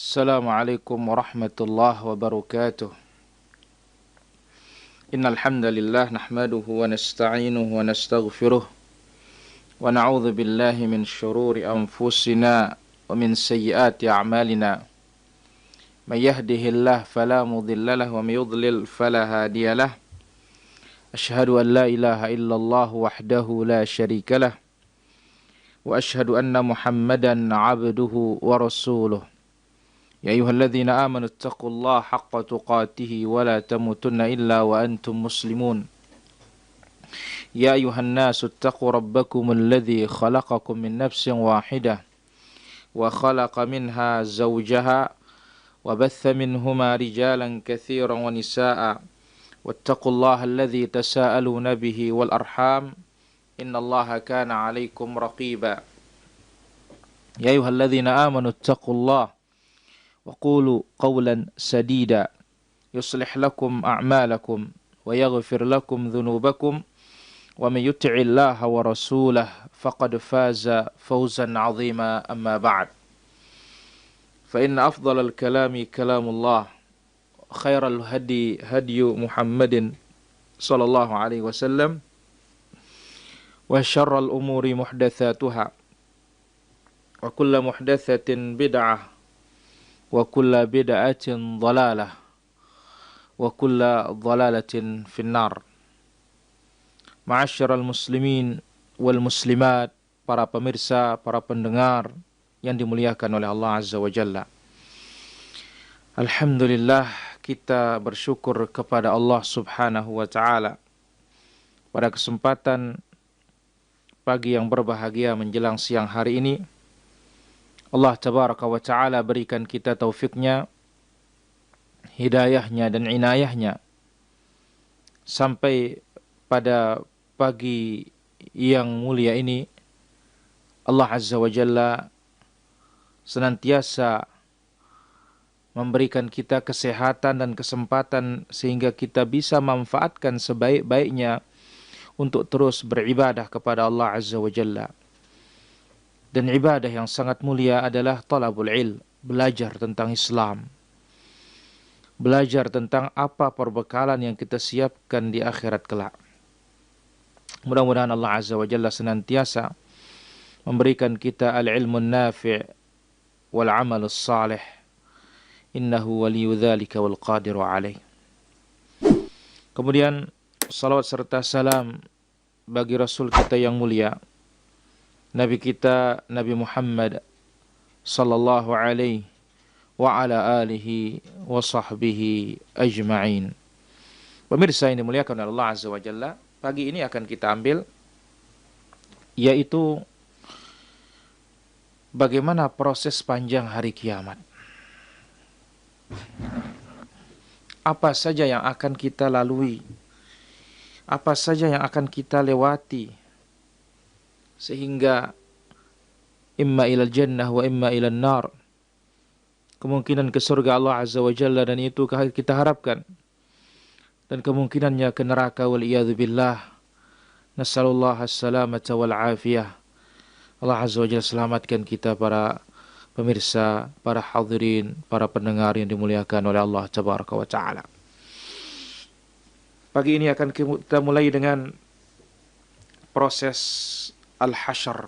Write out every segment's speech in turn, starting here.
Assalamualaikum warahmatullahi wabarakatuh. Innal hamdalillah nahmaduhu wa nasta'inuhu wa nastaghfiruh wa na'udzu billahi min shururi anfusina wa min sayyiati a'malina. May yahdihillahu fala mudilla lahu wa may yudlil fala hadiya lahu. Asyhadu an la ilaha illallah wahdahu la syarika lah wa asyhadu anna Muhammadan 'abduhu wa rasuluh. يا أيها الذين آمنوا اتقوا الله حق تقاته ولا تموتن إلا وأنتم مسلمون يا أيها الناس اتقوا ربكم الذي خلقكم من نفس واحدة وخلق منها زوجها وبث منهما رجالا كثيرا ونساء واتقوا الله الذي تساءلون به والأرحام إن الله كان عليكم رقيبا يا أيها الذين آمنوا اتقوا الله وقولوا قولا سديدا يصلح لكم أعمالكم ويغفر لكم ذنوبكم ومن يطع الله ورسوله فقد فاز فوزا عظيما أما بعد فإن أفضل الكلام كلام الله خير الهدي هدي محمد صلى الله عليه وسلم وشر الأمور محدثاتها وكل محدثة بدعة wa kulla bid'atin dhalalah wa kulla dhalalatin finnar. Ma'asyiral muslimin wal muslimat, para pemirsa, para pendengar yang dimuliakan oleh Allah Azza wa Jalla. Alhamdulillah, kita bersyukur kepada Allah Subhanahu wa taala pada kesempatan pagi yang berbahagia menjelang siang hari ini. Allah Tabaraka wa Ta'ala berikan kita taufiknya, hidayahnya dan inayahnya sampai pada pagi yang mulia ini. Allah Azza wa Jalla senantiasa memberikan kita kesehatan dan kesempatan sehingga kita bisa manfaatkan sebaik-baiknya untuk terus beribadah kepada Allah Azza wa Jalla. Dan ibadah yang sangat mulia adalah talabul ilm, belajar tentang Islam. Belajar tentang apa perbekalan yang kita siapkan di akhirat kelak. Mudah-mudahan Allah Azza wa Jalla senantiasa memberikan kita al-ilmun nafi' wal amalus salih. Innahu waliyu dzalika wal qadiru alaih. Kemudian salawat serta salam bagi Rasul kita yang mulia, Nabi kita Nabi Muhammad sallallahu alaihi wa ala alihi wa sahbihi ajma'in. Pemirsa yang dimuliakan oleh Allah Azza wa Jalla, pagi ini akan kita ambil yaitu bagaimana proses panjang hari kiamat. Apa saja yang akan kita lalui? Apa saja yang akan kita lewati? Sehingga imma ilal jannah wa imma ilal nar, kemungkinan ke surga Allah Azza wa Jalla dan itu kita harapkan, dan kemungkinannya ke neraka wal iyadzu billah. Nasallallahu as-salamata wal afiyah. Allah Azza wa Jalla selamatkan kita para pemirsa, para hadirin, para pendengar yang dimuliakan oleh Allah Tabaraka wa Ta'ala. Pagi ini akan kita mulai dengan proses al-hasyr.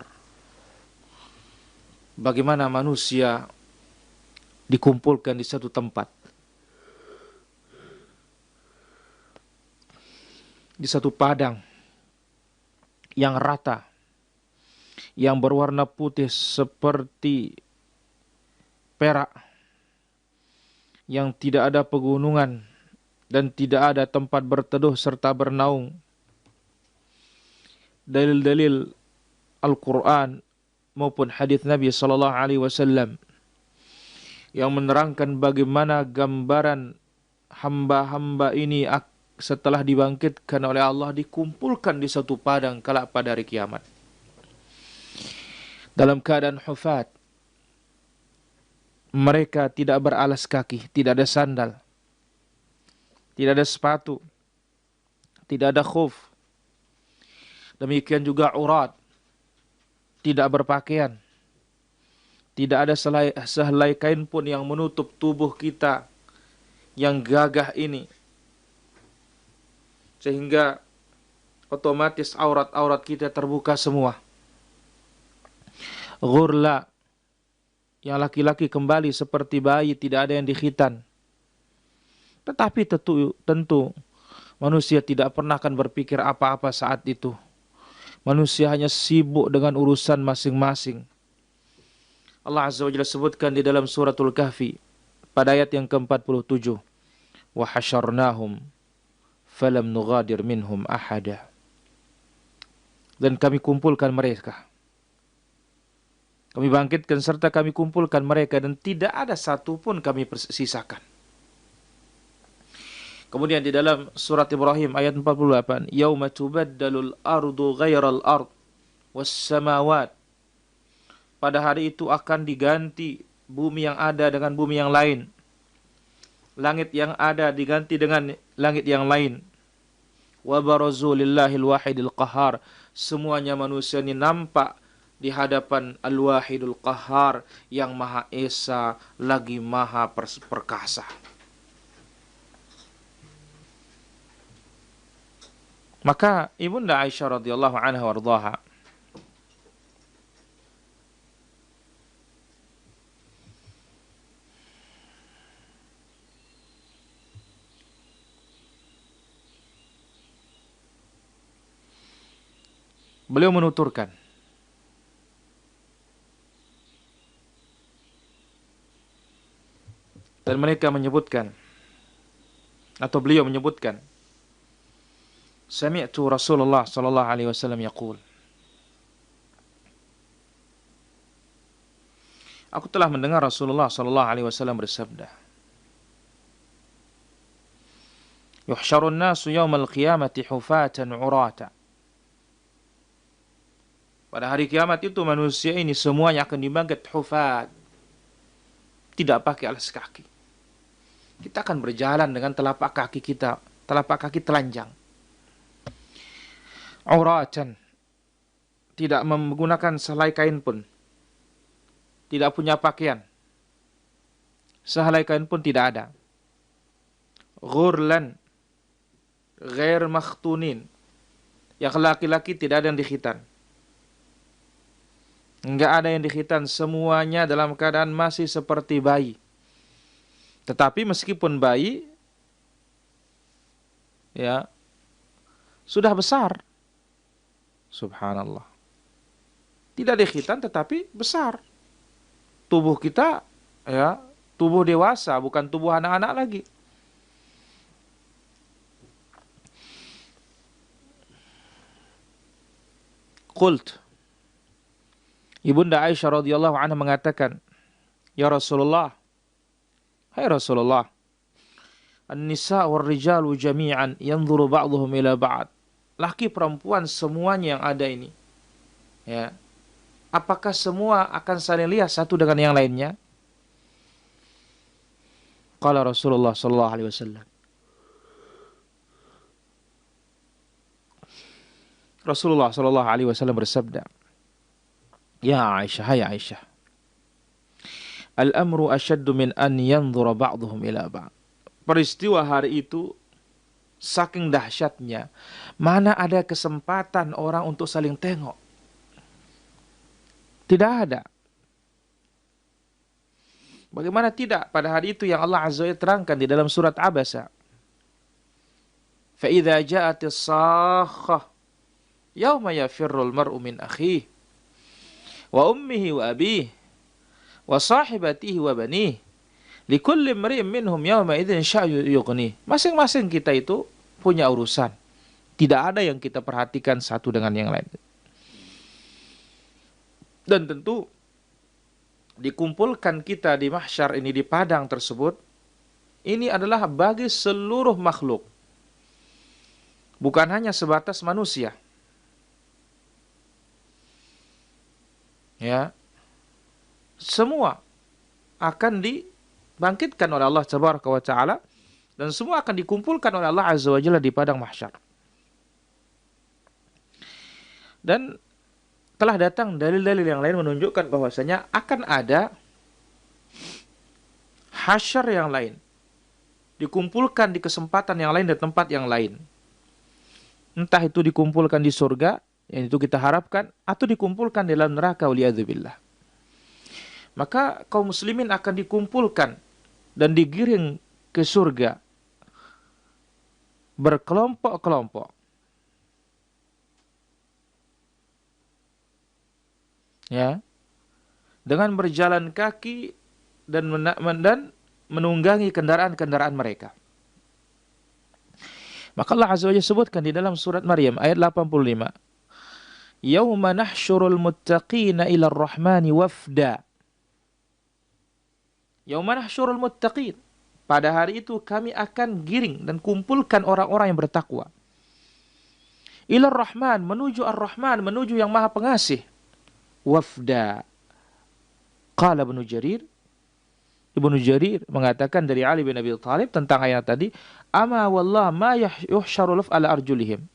Bagaimana manusia dikumpulkan di satu tempat, di satu padang yang rata, yang berwarna putih seperti perak, yang tidak ada pegunungan dan tidak ada tempat berteduh serta bernaung. Dalil-dalil Al-Quran maupun hadis Nabi Sallallahu Alaihi Wasallam yang menerangkan bagaimana gambaran hamba-hamba ini setelah dibangkitkan oleh Allah dikumpulkan di satu padang kelak pada hari kiamat dalam keadaan hufat. Mereka tidak beralas kaki, tidak ada sandal, tidak ada sepatu, tidak ada khuf. Demikian juga urat, tidak berpakaian, Tidak ada sehelai kain pun yang menutup tubuh kita yang gagah ini. Sehingga otomatis aurat-aurat kita terbuka semua. Ghurla, yang laki-laki kembali seperti bayi, tidak ada yang dikhitan. Tetapi tentu manusia tidak pernah akan berpikir apa-apa saat itu. Manusia hanya sibuk dengan urusan masing-masing. Allah Azza wa Jalla sebutkan di dalam suratul Kahfi pada ayat yang ke-47. Wa hasyarnahum falam nughadir minhum ahada. Dan kami kumpulkan mereka. Kami bangkitkan serta kami kumpulkan mereka dan tidak ada satu pun kami sisakan. Kemudian di dalam surat Ibrahim ayat 48, yauma tubaddalul ardu ghairal ard was samawat. Pada hari itu akan diganti bumi yang ada dengan bumi yang lain. Langit yang ada diganti dengan langit yang lain. Wa barazu lillahil wahidil qahar. Semuanya manusia ini nampak di hadapan Al-Wahidul Qahar yang Maha Esa lagi Maha Perkasa. Maka Ibunda Aisyah radhiyallahu anha warḍaha beliau menuturkan, dan mereka menyebutkan, atau beliau menyebutkan, sami'tu Rasulullah sallallahu alaihi wasallam yaqul, aku telah mendengar Rasulullah sallallahu alaihi wasallam bersabda, yuhsyarun nasu yaumal qiyamati hufatan urata. Pada hari kiamat itu manusia ini semuanya akan dibangkit hufat, tidak pakai alas kaki. Kita akan berjalan dengan telapak kaki kita, telapak kaki telanjang. Auratan, tidak menggunakan sehelai kain pun, tidak punya pakaian, sehelai kain pun tidak ada. Ghurlan, ghair makhtunin, yang laki-laki tidak ada yang dikhitan. Enggak ada yang dikhitan, semuanya dalam keadaan masih seperti bayi. Tetapi meskipun bayi, ya, sudah besar. Subhanallah. Tidak dikhitan tetapi besar. Tubuh kita, ya, tubuh dewasa, bukan tubuh anak-anak lagi. Qult, Ibunda Aisyah radhiyallahu anha mengatakan, ya Rasulullah, hai Rasulullah, an-nisa wal rijalu jami'an yanzuru ba'dhum ila ba'd. Laki perempuan semuanya yang ada ini, ya, apakah semua akan saling lihat satu dengan yang lainnya? Qala Rasulullah sallallahu alaihi wasallam, Rasulullah sallallahu alaihi wasallam bersabda, ya Aisyah, hai Aisyah, al-amru asyaddu min an yanzura ba'dhum ila ba'd. Peristiwa hari itu saking dahsyatnya, mana ada kesempatan orang untuk saling tengok. Tidak ada. Bagaimana tidak pada hari itu yang Allah Azza wa Jalla terangkan di dalam surat Abasa. Fa idza ja'atis sakhah yauma yafirrul mar'u min akhihi wa ummihi wa abihi wa sahibatihi wa banihi likulli imri'in minhum yawma idzin sya'yu yughni. Masing-masing kita itu punya urusan. Tidak ada yang kita perhatikan satu dengan yang lain. Dan tentu dikumpulkan kita di mahsyar ini, di padang tersebut, ini adalah bagi seluruh makhluk. Bukan hanya sebatas manusia. Ya. Semua akan dibangkitkan oleh Allah Tabaraka wa Ta'ala, dan semua akan dikumpulkan oleh Allah Azza wa Jalla di padang mahsyar. Dan telah datang dalil-dalil yang lain menunjukkan bahwasanya akan ada hasyar yang lain, dikumpulkan di kesempatan yang lain dan tempat yang lain. Entah itu dikumpulkan di surga, yang itu kita harapkan, atau dikumpulkan di dalam neraka, waliyadzubillah. Maka kaum muslimin akan dikumpulkan dan digiring ke surga berkelompok-kelompok. Ya, dengan berjalan kaki dan menunggangi kendaraan-kendaraan mereka. Maka Allah Azza wa Jalla sebutkan di dalam surat Maryam ayat 85. Yauma nahsyurul muttaqina ila ar-rahmani wafda. Yauma nahsyurul muttaqin. Pada hari itu kami akan giring dan kumpulkan orang-orang yang bertakwa. Ila ar-rahman, menuju ar-rahman, menuju yang maha pengasih. Wafda. Qala Ibnu Jarir mengatakan dari Ali bin Abi Thalib tentang ayat tadi, ama wallah ma yuhsyaru laf ala arjulihim.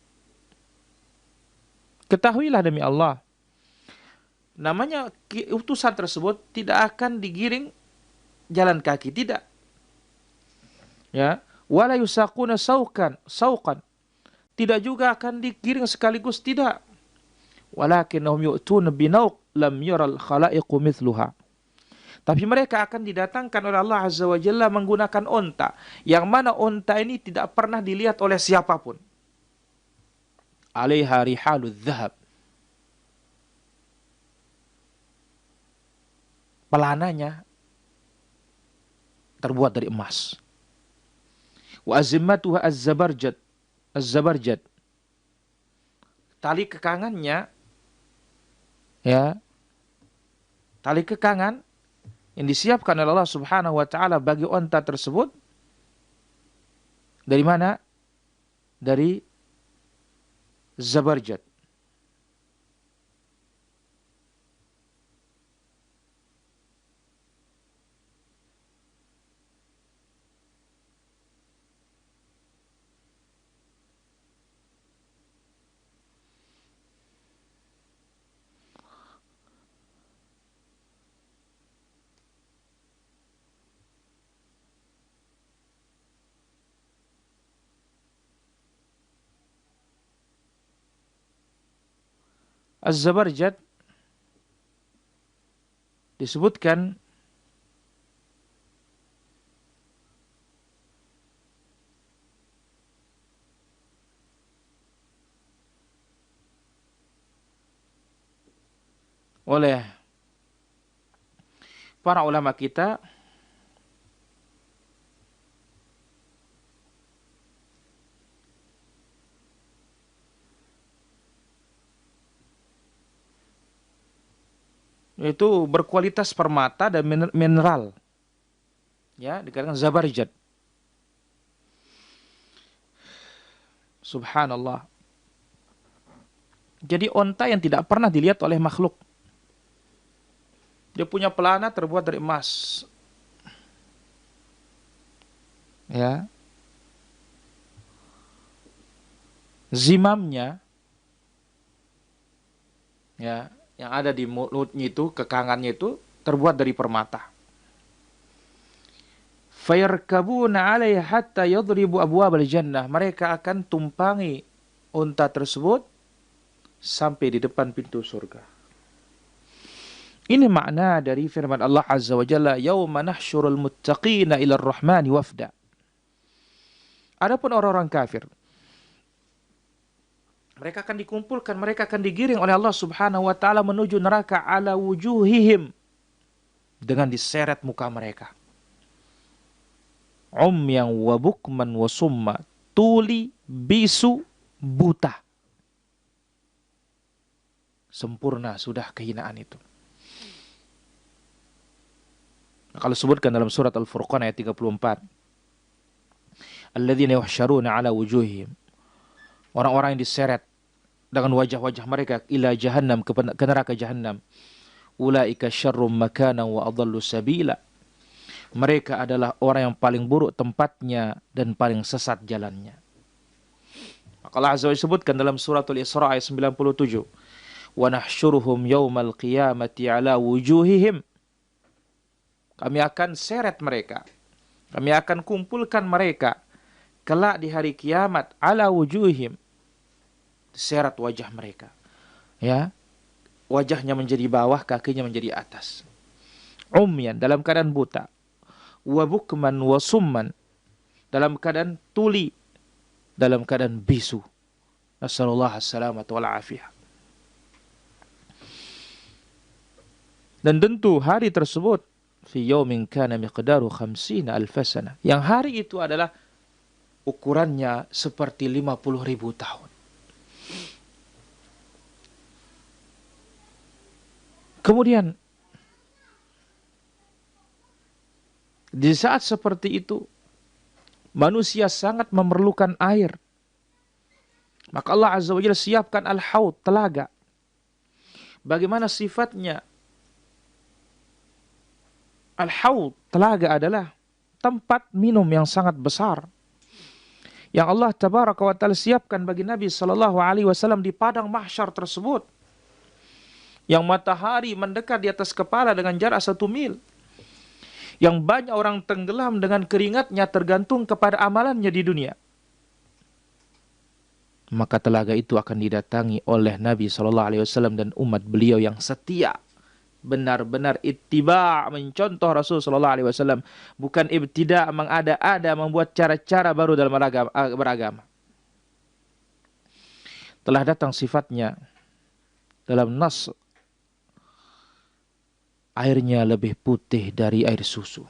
Ketahuilah demi Allah, namanya utusan tersebut tidak akan digiring jalan kaki, tidak. Ya, wala yusaquna sauqan. Tidak juga akan digiring sekaligus, tidak. Walakinnahum yu'tuna binauq lam yaral khalaiqu mithluha. Tapi mereka akan didatangkan oleh Allah Azza wa Jalla menggunakan onta. Yang mana onta ini tidak pernah dilihat oleh siapapun. Alaiha rihalul dhahab. Pelananya terbuat dari emas. Wa azimmatuha az-zabarjad. Tali kekangannya, ya, tali kekangan yang disiapkan oleh Allah Subhanahu wa taala bagi onta tersebut dari mana? Dari zabarjad. Az-zabarjad disebutkan oleh para ulama kita itu berkualitas permata dan mineral. Ya, dikatakan zabarjad. Subhanallah. Jadi onta yang tidak pernah dilihat oleh makhluk. Dia punya pelana terbuat dari emas. Ya. Zimamnya, ya, yang ada di mulutnya itu, kekangannya itu terbuat dari permata. Fayarkabuna 'alaiha hatta yadribu abwabal jannah. Mereka akan tumpangi unta tersebut sampai di depan pintu surga. Ini makna dari firman Allah Azza wa Jalla, yauma nahsyurul muttaqina ila ar-rahmani wafda. Adapun orang-orang kafir, mereka akan dikumpulkan, mereka akan digiring oleh Allah Subhanahu wa taala menuju neraka ala wujuhihim, dengan diseret muka mereka. Umyan wa bukman wa summa, tuli, bisu, buta. Sempurna sudah kehinaan itu. Kalau sebutkan dalam surat Al-Furqan ayat 34. Alladzina yuhsyaruna ala wujuhihim. Orang-orang yang diseret dengan wajah-wajah mereka ila jahannam, ke neraka jahannam. Ulaika syarrum makana wa adallu sabila. Mereka adalah orang yang paling buruk tempatnya dan paling sesat jalannya. Maka Allah Azza wa Jalla sebutkan dalam suratul Isra ayat 97. wa nahsyuruhum yaumal qiyamati ala wujuhihim. Kami akan seret mereka, kami akan kumpulkan mereka kelak di hari kiamat ala wujuhihim, seret wajah mereka, ya, wajahnya menjadi bawah, kakinya menjadi atas. Umyan, dalam keadaan buta, wa bukman wa summan, dalam keadaan tuli, dalam keadaan bisu. Nasallallahu as-salamata wal afiyah. Dan tentu hari tersebut fi yaumin kana miqdaru 50 alf sana, yang hari itu adalah ukurannya seperti 50.000 tahun. Kemudian di saat seperti itu manusia sangat memerlukan air. Maka Allah Azza wa Jalla siapkan al-haud, telaga. Bagaimana sifatnya? Al-haud, telaga adalah tempat minum yang sangat besar yang Allah Tabaraka wa Ta'ala siapkan bagi Nabi Sallallahu Alaihi Wasallam di padang mahsyar tersebut, yang matahari mendekat di atas kepala dengan jarak 1 mil, yang banyak orang tenggelam dengan keringatnya tergantung kepada amalannya di dunia. Maka telaga itu akan didatangi oleh Nabi Sallallahu Alaihi Wasallam dan umat beliau yang setia, benar-benar ittiba', mencontoh Rasul Sallallahu Alaihi Wasallam, bukan ibtida', mengada-ada, membuat cara-cara baru dalam beragama. Telah datang sifatnya dalam nas, airnya lebih putih dari air susu,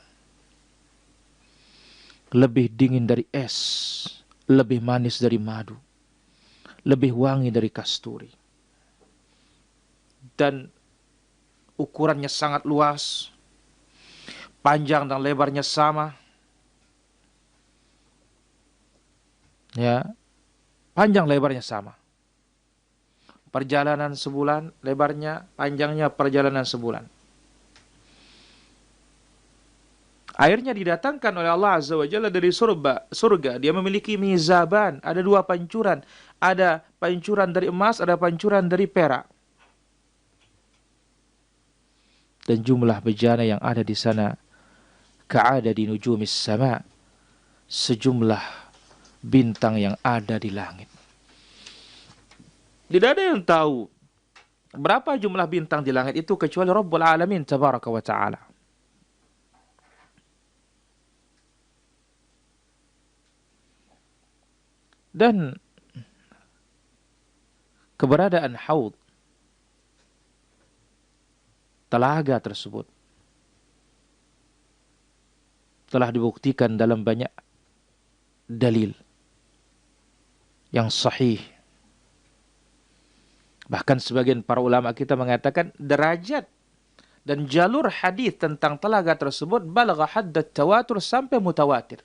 lebih dingin dari es, lebih manis dari madu, lebih wangi dari kasturi, dan ukurannya sangat luas, panjang dan lebarnya sama. Ya, panjang lebarnya sama. Perjalanan sebulan, lebarnya, panjangnya perjalanan sebulan. Airnya didatangkan oleh Allah Azza wa Jalla dari surga. Dia memiliki mizaban, ada 2 pancuran. Ada pancuran dari emas, ada pancuran dari perak. Dan jumlah bejana yang ada di sana ka'ada di nujumis sama, sejumlah bintang yang ada di langit. Tidak ada yang tahu berapa jumlah bintang di langit itu kecuali Rabbul Alamin Tabaraka wa Ta'ala. Dan keberadaan haud, telaga tersebut, telah dibuktikan dalam banyak dalil yang sahih. Bahkan sebagian para ulama kita mengatakan derajat dan jalur hadis tentang telaga tersebut balagha haddat tawatur, sampai mutawatir.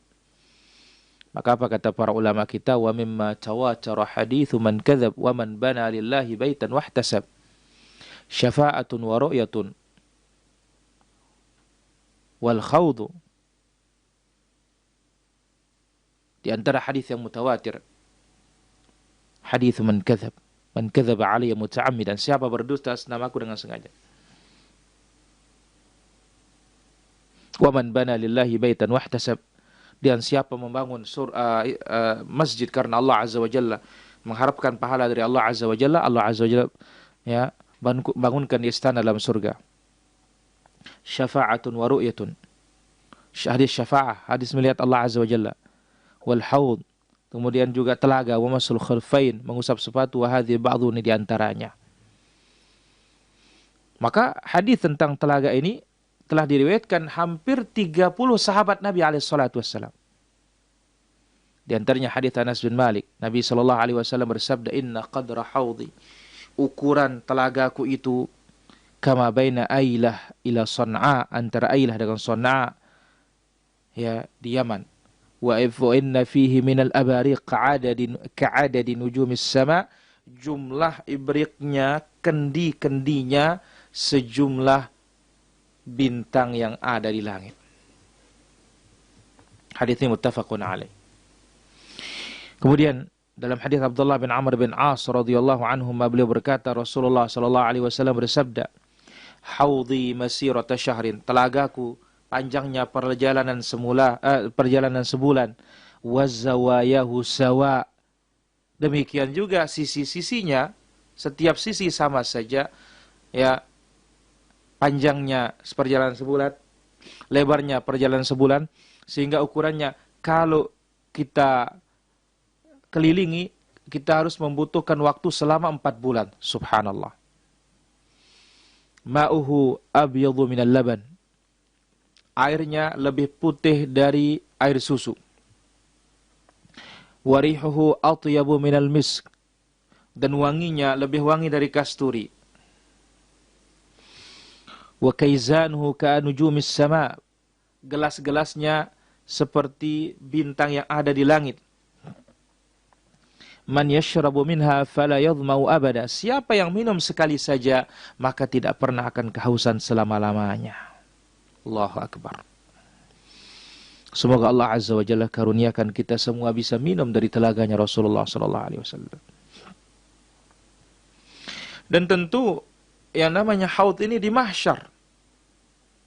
Maka apa kata para ulama kita? Wa mimma tawatara hadithu man kadzab wa man bana lillahi baitan wahtasab syafa'atun wa ru'yatun wal khawdu. Di antara hadis yang mutawatir, hadis man kadzaba alayya muta'ammidan, siapa berdusta atas namaku dengan sengaja. Wa man bana lillahi baitan wahtasab, dan siapa membangun masjid karena Allah Azza wa Jalla, mengharapkan pahala dari Allah Azza wa Jalla, Allah Azza wa Jalla ya bangunkan istana dalam surga. Syafa'atun wa ru'yatun, hadis syafa'ah, hadis melihat Allah Azza wa Jalla. Wal haud, kemudian juga telaga, wa masul khulfain, mengusap sepatu, wa hadhi ba'dhu, ini diantaranya. Maka hadis tentang telaga ini telah diriwayatkan hampir 30 sahabat Nabi SAW. Di antaranya hadis Anas bin Malik, Nabi SAW bersabda, inna qadra haudi, ukuran telagaku itu, kama baina Ailah ila San'a, antara Ailah dengan San'a, ya, di Yaman. Wa inna fihi minal abariq ka'adadi nujumis sama, jumlah ibriknya, kendi-kendinya sejumlah bintang yang ada di langit. Hadis ini muttafaqun alaih. Kemudian Dalam hadis Abdullah bin Amr bin As radhiyallahu anhu, beliau berkata, Rasulullah sallallahu alaihi wasallam bersabda, "Haudhi masirata syahrin." Telagaku panjangnya perjalanan sebulan. Wazawayahu sawa. Demikian juga sisi-sisinya, setiap sisi sama saja, ya, panjangnya perjalanan sebulan, lebarnya perjalanan sebulan, sehingga ukurannya kalau kita kelilingi, kita harus membutuhkan waktu selama 4 bulan. Subhanallah. Ma'uhu abyadu minal laban. Airnya lebih putih dari air susu. Warihuhu atyabu minal misk. Dan wanginya lebih wangi dari kasturi. Wa kaizanuhu ka'anujumis sama. Gelas-gelasnya seperti bintang yang ada di langit. Man yashrabu minha fala yadhmau abada. Siapa yang minum sekali saja, maka tidak pernah akan kehausan selama-lamanya. Allahu Akbar. Semoga Allah Azza wa Jalla karuniakan kita semua bisa minum dari telaganya Rasulullah sallallahu alaihi wasallam. Dan tentu yang namanya haud ini di mahsyar.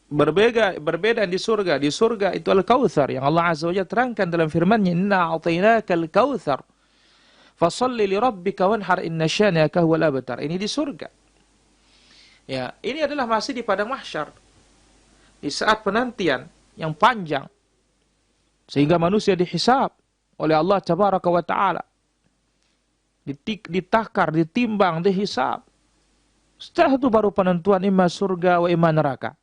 Berbeda di surga. Di surga itu Al-Kautsar yang Allah Azza wa Jalla terangkan dalam firman-Nya, "Inna a'tainaka al-kautsar. Fasalli li rabbika wanhar inna syani'aka huwal abtar." Ini di surga. Ya, ini adalah masih di padang mahsyar. Di saat penantian yang panjang. Sehingga manusia dihisab oleh Allah Tabaraka wa Ta'ala. Ditakar, ditimbang, dihisab. Setelah itu baru penentuan imma surga wa imma neraka.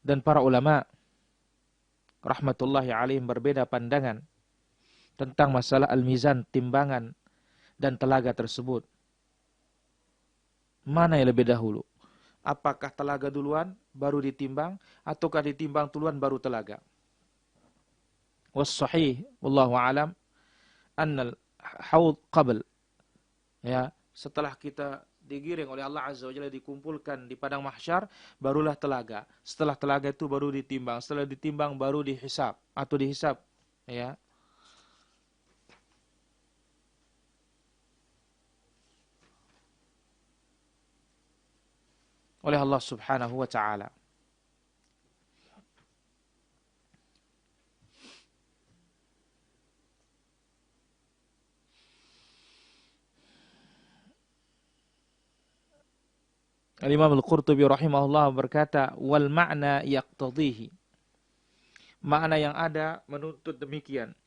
Dan para ulama rahmatullahi alaihim berbeda pandangan tentang masalah al-mizan, timbangan dan telaga tersebut. Mana yang lebih dahulu? Apakah telaga duluan baru ditimbang, ataukah ditimbang duluan baru telaga? Was-sahih wallahu alam annal haud qabl. Ya, setelah kita digiring oleh Allah Azza wa Jalla, dikumpulkan di padang mahsyar, barulah telaga. Setelah telaga itu baru ditimbang. Setelah ditimbang baru dihisab atau dihisab, ya. Oleh Allah Subhanahu wa Ta'ala. Al-Imam Al-Qurtubi rahimahullah berkata, wal ma'na yaqtadhihi. Makna yang ada menuntut demikian.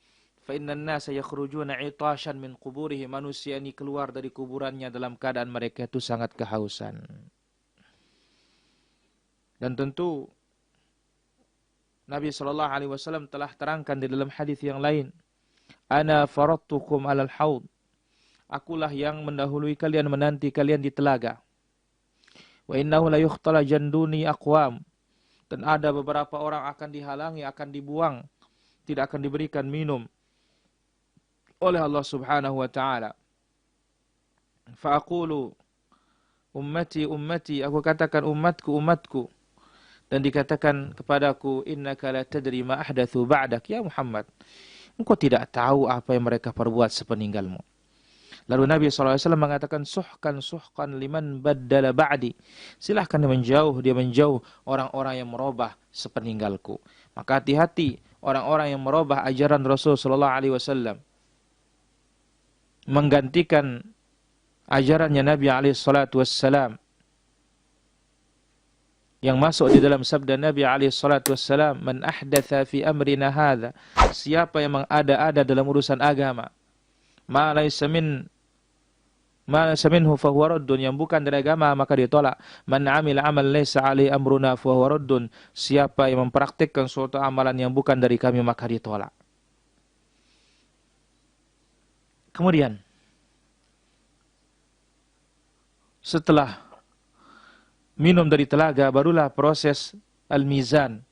Fa innan nasa yakhrujuna 'itashan min quburihim. Manusia ini keluar dari kuburannya dalam keadaan mereka itu sangat kehausan. Dan tentu Nabi sallallahu alaihi wasallam telah terangkan di dalam hadis yang lain, ana faradtukum 'alal haud. Akulah yang mendahului kalian, menanti kalian di telaga. Wa innahu la yuhtala janduni aqwam. Dan ada beberapa orang akan dihalangi, akan dibuang, tidak akan diberikan minum oleh Allah Subhanahu wa Ta'ala. Fa aqulu ummati ummati, aku katakan umatku umatku. Dan dikatakan kepadaku, innaka la tadri ma ahdatsu ba'dak ya Muhammad. Engkau tidak tahu apa yang mereka perbuat sepeninggalmu. Lalu Nabi SAW mengatakan, suhkan liman baddala ba'di. Silahkan dia menjauh orang-orang yang merubah sepeninggalku. Maka hati-hati orang-orang yang merubah ajaran Rasul SAW, menggantikan ajarannya Nabi SAW, yang masuk di dalam sabda Nabi SAW, man ahdatha fi amrina hadha. Siapa yang mengada-ada dalam urusan agama, ma laysa minhu fahuwa raddun, yang bukan dari agama maka ditolak. Man amila amal laysa alaihi amruna fahuwa raddun. Siapa yang mempraktikkan suatu amalan yang bukan dari kami maka ditolak. Kemudian setelah minum dari telaga, barulah proses al-mizan,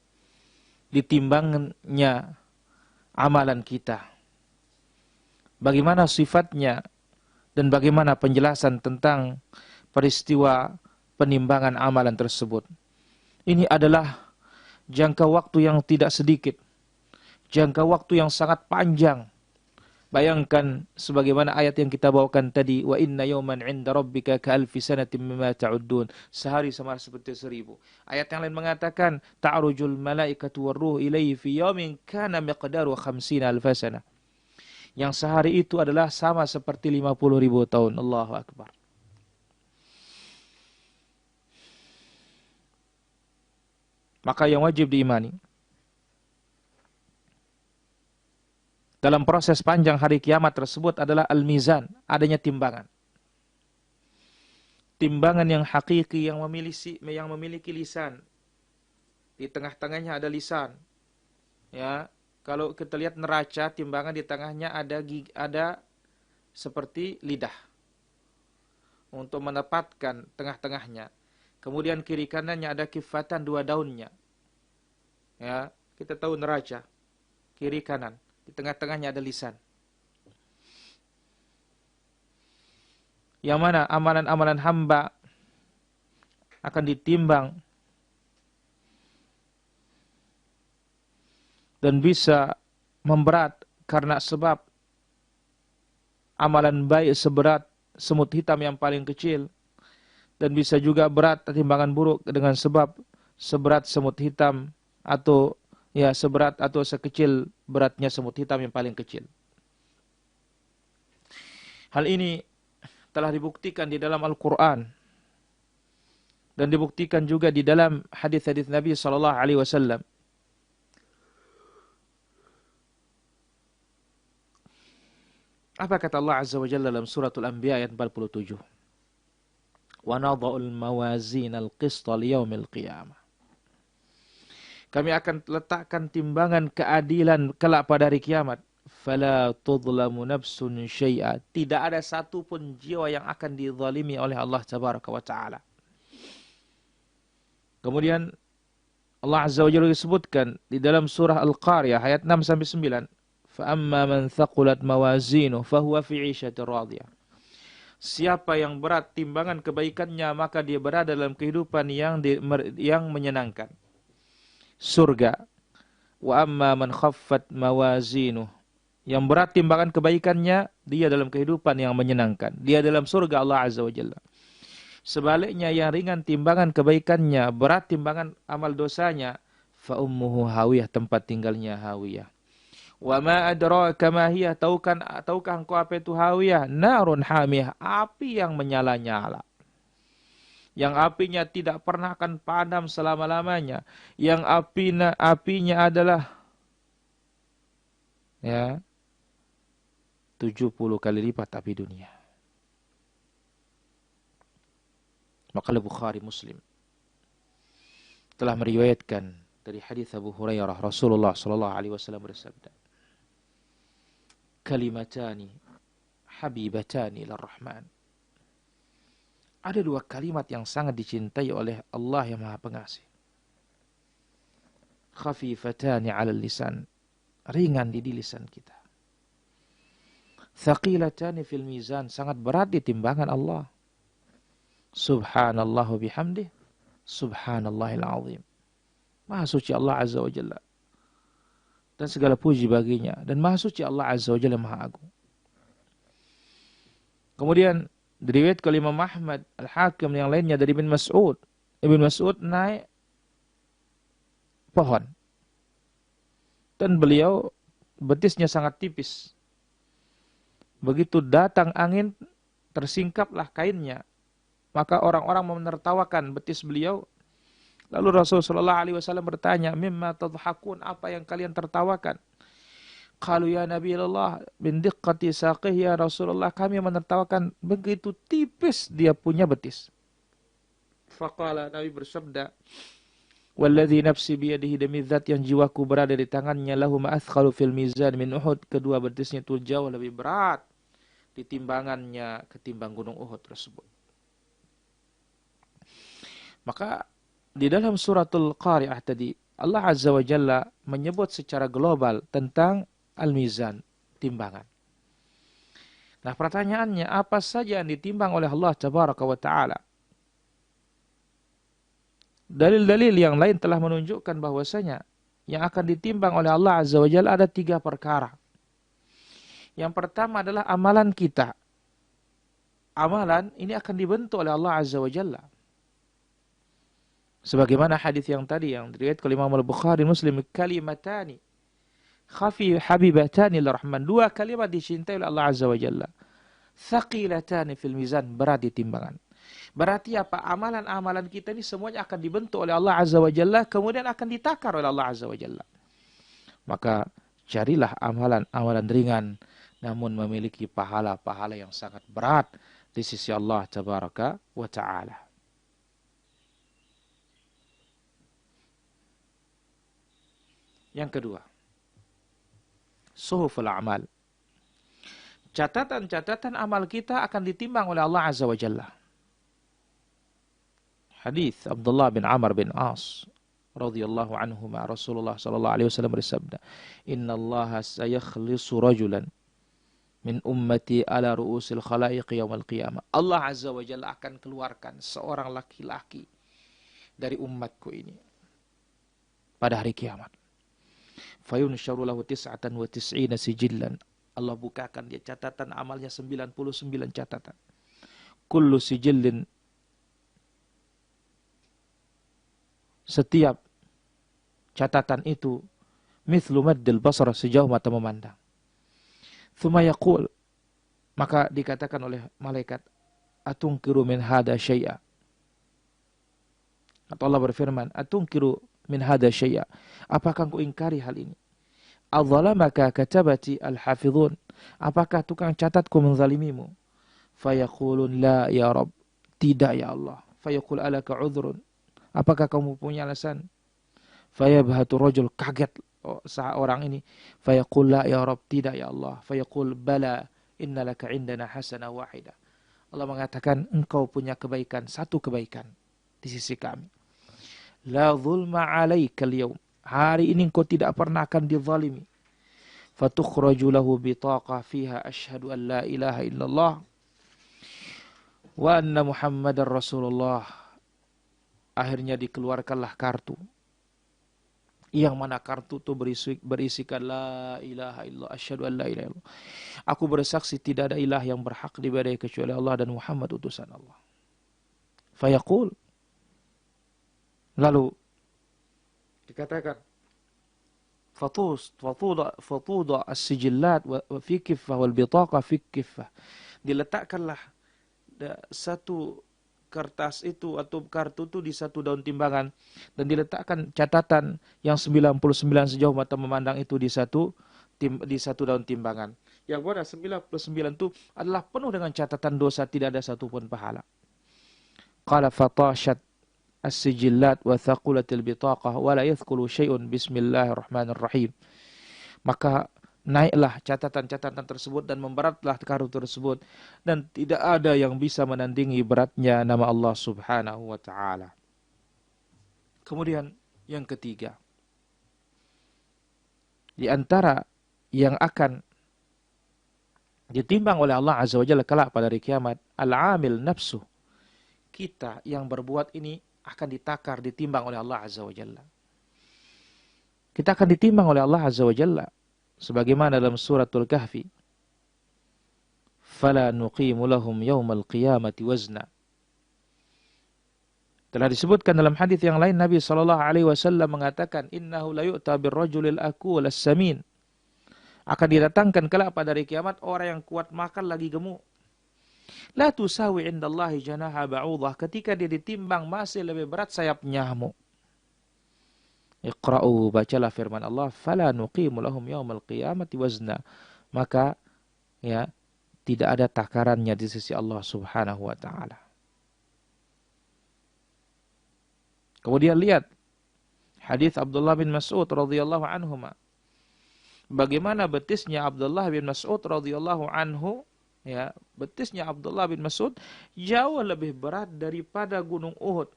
ditimbangnya amalan kita. Bagaimana sifatnya dan bagaimana penjelasan tentang peristiwa penimbangan amalan tersebut. Ini adalah jangka waktu yang tidak sedikit. jangka waktu yang sangat panjang. Bayangkan sebagaimana ayat yang kita bawakan tadi, wa inna yawman 'inda rabbika ka'alfi sanatin mimma ta'uddun. Sehari sama seperti 1000. Ayat yang lain mengatakan ta'rujul malaikatu warruh ilaihi fi yawmin kana miqdaru 50 alfa sana. Yang sehari itu adalah sama seperti 50.000 tahun. Allahu akbar. Maka yang wajib diimani dalam proses panjang hari kiamat tersebut adalah al-mizan, adanya timbangan. Timbangan yang hakiki yang memiliki lisan. Di tengah-tengahnya ada lisan. Ya, kalau kita lihat neraca, timbangan di tengahnya ada seperti lidah untuk menempatkan tengah-tengahnya. Kemudian kiri kanannya ada kifatan, 2 daunnya. Ya, kita tahu neraca, kiri kanan. Di tengah-tengahnya ada lisan. Yang mana amalan-amalan hamba akan ditimbang dan bisa memberat karena sebab amalan baik seberat semut hitam yang paling kecil, dan bisa juga berat timbangan buruk dengan sebab seberat semut hitam atau seberat atau sekecil beratnya semut hitam yang paling kecil. Hal ini telah dibuktikan di dalam Al-Quran dan dibuktikan juga di dalam hadis-hadis Nabi Sallallahu Alaihi Wasallam. Apa kata Allah Azza wa Jalla dalam suratul Anbiya ayat 47? Wa nadha'ul mawazin al-qista liyaumil qiyamah. Kami akan letakkan timbangan keadilan kelak pada hari kiamat. Fala tudlamu nafsun syai'a. Tidak ada satu pun jiwa yang akan dizalimi oleh Allah Tabaraka wa Ta'ala. Kemudian Allah Azza wa Jalla disebutkan di dalam surah Al-Qariyah ayat 6-9. Fa'amma man thaqulat mawazinuh fahuwa fi 'ishatir radiyah. Siapa yang berat timbangan kebaikannya, maka dia berada dalam kehidupan yang menyenangkan. Surga. Wa amma man khaffat mawazinuh. Yang berat timbangan kebaikannya, dia dalam kehidupan yang menyenangkan. Dia dalam surga Allah Azza wa Jalla. Sebaliknya yang ringan timbangan kebaikannya, berat timbangan amal dosanya, fa ummuhu hawiyah, tempat tinggalnya hawiyah. Wa ma adraka ma hiya, tahukah engkau apa itu hawiyah? Narun hamiyah, api yang menyala-nyala. Yang apinya tidak pernah akan padam selama-lamanya. Yang apinya adalah 70 kali lipat api dunia. Maka Bukhari Muslim telah meriwayatkan dari hadis Abu Hurairah, Rasulullah sallallahu alaihi wasallam bersabda, kalimatani habibatani lirrahman. Ada 2 kalimat yang sangat dicintai oleh Allah yang Maha Pengasih. Khafifatani 'alal lisan, ringan di lisan kita. Thaqilatani fil mizan, sangat berat di timbangan Allah. Subhanallahu bihamdih, subhanallahil azim. Maha suci Allah Azza wa Jalla, dan segala puji baginya, dan maha suci Allah Azza wa Jalla Maha Agung. Kemudian diriwayatkan oleh Imam Ahmad, Al-Hakim yang lainnya dari Ibn Mas'ud. Ibn Mas'ud naik pohon dan beliau betisnya sangat tipis. Begitu datang angin, tersingkaplah kainnya. Maka orang-orang menertawakan betis beliau. Lalu Rasulullah SAW bertanya, mimma tadhakun, apa yang kalian tertawakan? Qalu ya Nabi Allah, min diqqati saqih ya Rasulullah, kami menertawakan begitu tipis dia punya betis. Faqala, Nabi bersabda, walladzi nafsi biyadihi, demi zat yang jiwaku berada di tangannya, lahu ma athqalu fil mizan min Uhud, kedua betisnya itu jauh lebih berat di timbangannya ketimbang gunung Uhud tersebut. Maka di dalam suratul Qari'ah tadi, Allah Azza wa Jalla menyebut secara global tentang al-mizan, timbangan. Nah, pertanyaannya, apa saja yang ditimbang oleh Allah Tabaraka wa Ta'ala? Dalil-dalil yang lain telah menunjukkan bahwasanya yang akan ditimbang oleh Allah Azza wa Jalla ada 3 perkara. Yang pertama adalah amalan kita. Amalan ini akan dibentuk oleh Allah Azza wa Jalla. Sebagaimana hadis yang tadi yang diriwayatkan oleh Imam Al-Bukhari Muslim, kalimatani khafi habibatani lirrahman. 2 kalimat dicintai oleh Allah Azza wa Jalla. Thaqilatani fil mizan, berat di timbangan. Berarti apa? Amalan-amalan kita ini semuanya akan dibentuk oleh Allah Azza wa Jalla, kemudian akan ditakar oleh Allah Azza wa Jalla. Maka carilah amalan-amalan ringan, namun memiliki pahala-pahala yang sangat berat di sisi Allah Tabaraka wa Ta'ala. Yang kedua, suhuful a'mal. Catatan-catatan amal kita akan ditimbang oleh Allah Azza wa Jalla. Hadis Abdullah bin Amr bin As radhiyallahu anhuma, Rasulullah sallallahu alaihi wasallam bersabda, "Innallaha sayakhlisu rajulan min ummati ala ru'usil khalaiq yaumil qiyamah." Allah Azza wa Jalla akan keluarkan seorang laki-laki dari umatku ini pada hari kiamat. Fayunsharu lahu 99 sijillan. Allah bukakan dia catatan amalnya 99 catatan. Kullu sijillin, setiap catatan itu mithlu maddil basar, sejauh mata memandang. Tsumma yaqul, maka dikatakan oleh malaikat, atunkiru min hada syai'a. Atau Allah berfirman, atunkiru min hada syai'a. Apakah engkau ingkari hal ini? Adzalamaka katabati al-hafizun. Apakah tukang catatku menzalimimu? Fayaqulun la ya Rabb. Tidak ya Allah. Fayaqul alaka udhrun. Apakah kamu punya alasan? Fayabhatu rajul, kaget seorang ini. Fayaqul la ya Rabb. Tidak ya Allah. Fayaqul bala innalaka indana hasanah wahidah. Allah mengatakan engkau punya kebaikan, satu kebaikan di sisi kami. La zulma alaika al-yawm. Hari ini engkau tidak pernah akan dizalimi. Fatukhraju lahu bitaqah fiha asyhadu an la ilaha illallah wa anna Muhammadar Rasulullah. Akhirnya dikeluarkanlah kartu. Yang mana kartu itu berisikan la ilaha illallah, asyhadu an la ilaha illallah. Aku bersaksi tidak ada ilah yang berhak diibadahi kecuali Allah dan Muhammad utusan Allah. Fayaqul, lalu dikatakan, fatuda as-sijillat wa fi kiffah wal bitaqa fi kiffah. Diletakkanlah satu kertas itu atau kartu itu di satu daun timbangan, dan diletakkan catatan yang 99 sejauh mata memandang itu di satu daun timbangan. Yang mana 99 itu adalah penuh dengan catatan dosa, tidak ada satupun pahala. Qala fatashat as-sijillat wa thaqulatil bitaqah wa la yathqulu syai'un bismillahirrahmanirrahim. Maka naiklah catatan-catatan tersebut dan memberatlah kartu tersebut, dan tidak ada yang bisa menandingi beratnya nama Allah Subhanahu wa taala. Kemudian yang ketiga, di antara yang akan ditimbang oleh Allah Azza wa Jalla kelak pada hari kiamat, al-amil nafsu. Kita yang berbuat ini akan ditakar, ditimbang oleh Allah Azza wa Jalla. Kita akan ditimbang oleh Allah Azza wa Jalla. Sebagaimana dalam suratul Kahfi. Fala nuqimu lahum yawmal qiyamati wazna. Telah disebutkan dalam hadis yang lain, Nabi SAW mengatakan, innahu la yu'ta birrajulil aqul as-samin. Akan didatangkan kelak pada hari kiamat orang yang kuat makan lagi gemuk. La tusawi indallahi janaha ba'udah. Ketika dia ditimbang masih lebih berat sayap nyamuk. Iqra'u, bacalah firman Allah, fala nuqimu lahum yaumal qiyamati wazna. Maka ya tidak ada takarannya di sisi Allah Subhanahu wa taala. Kemudian lihat hadis Abdullah bin Mas'ud radhiyallahu anhu. Bagaimana betisnya Abdullah bin Mas'ud radhiyallahu anhu, ya, betisnya Abdullah bin Mas'ud jauh lebih berat daripada gunung Uhud.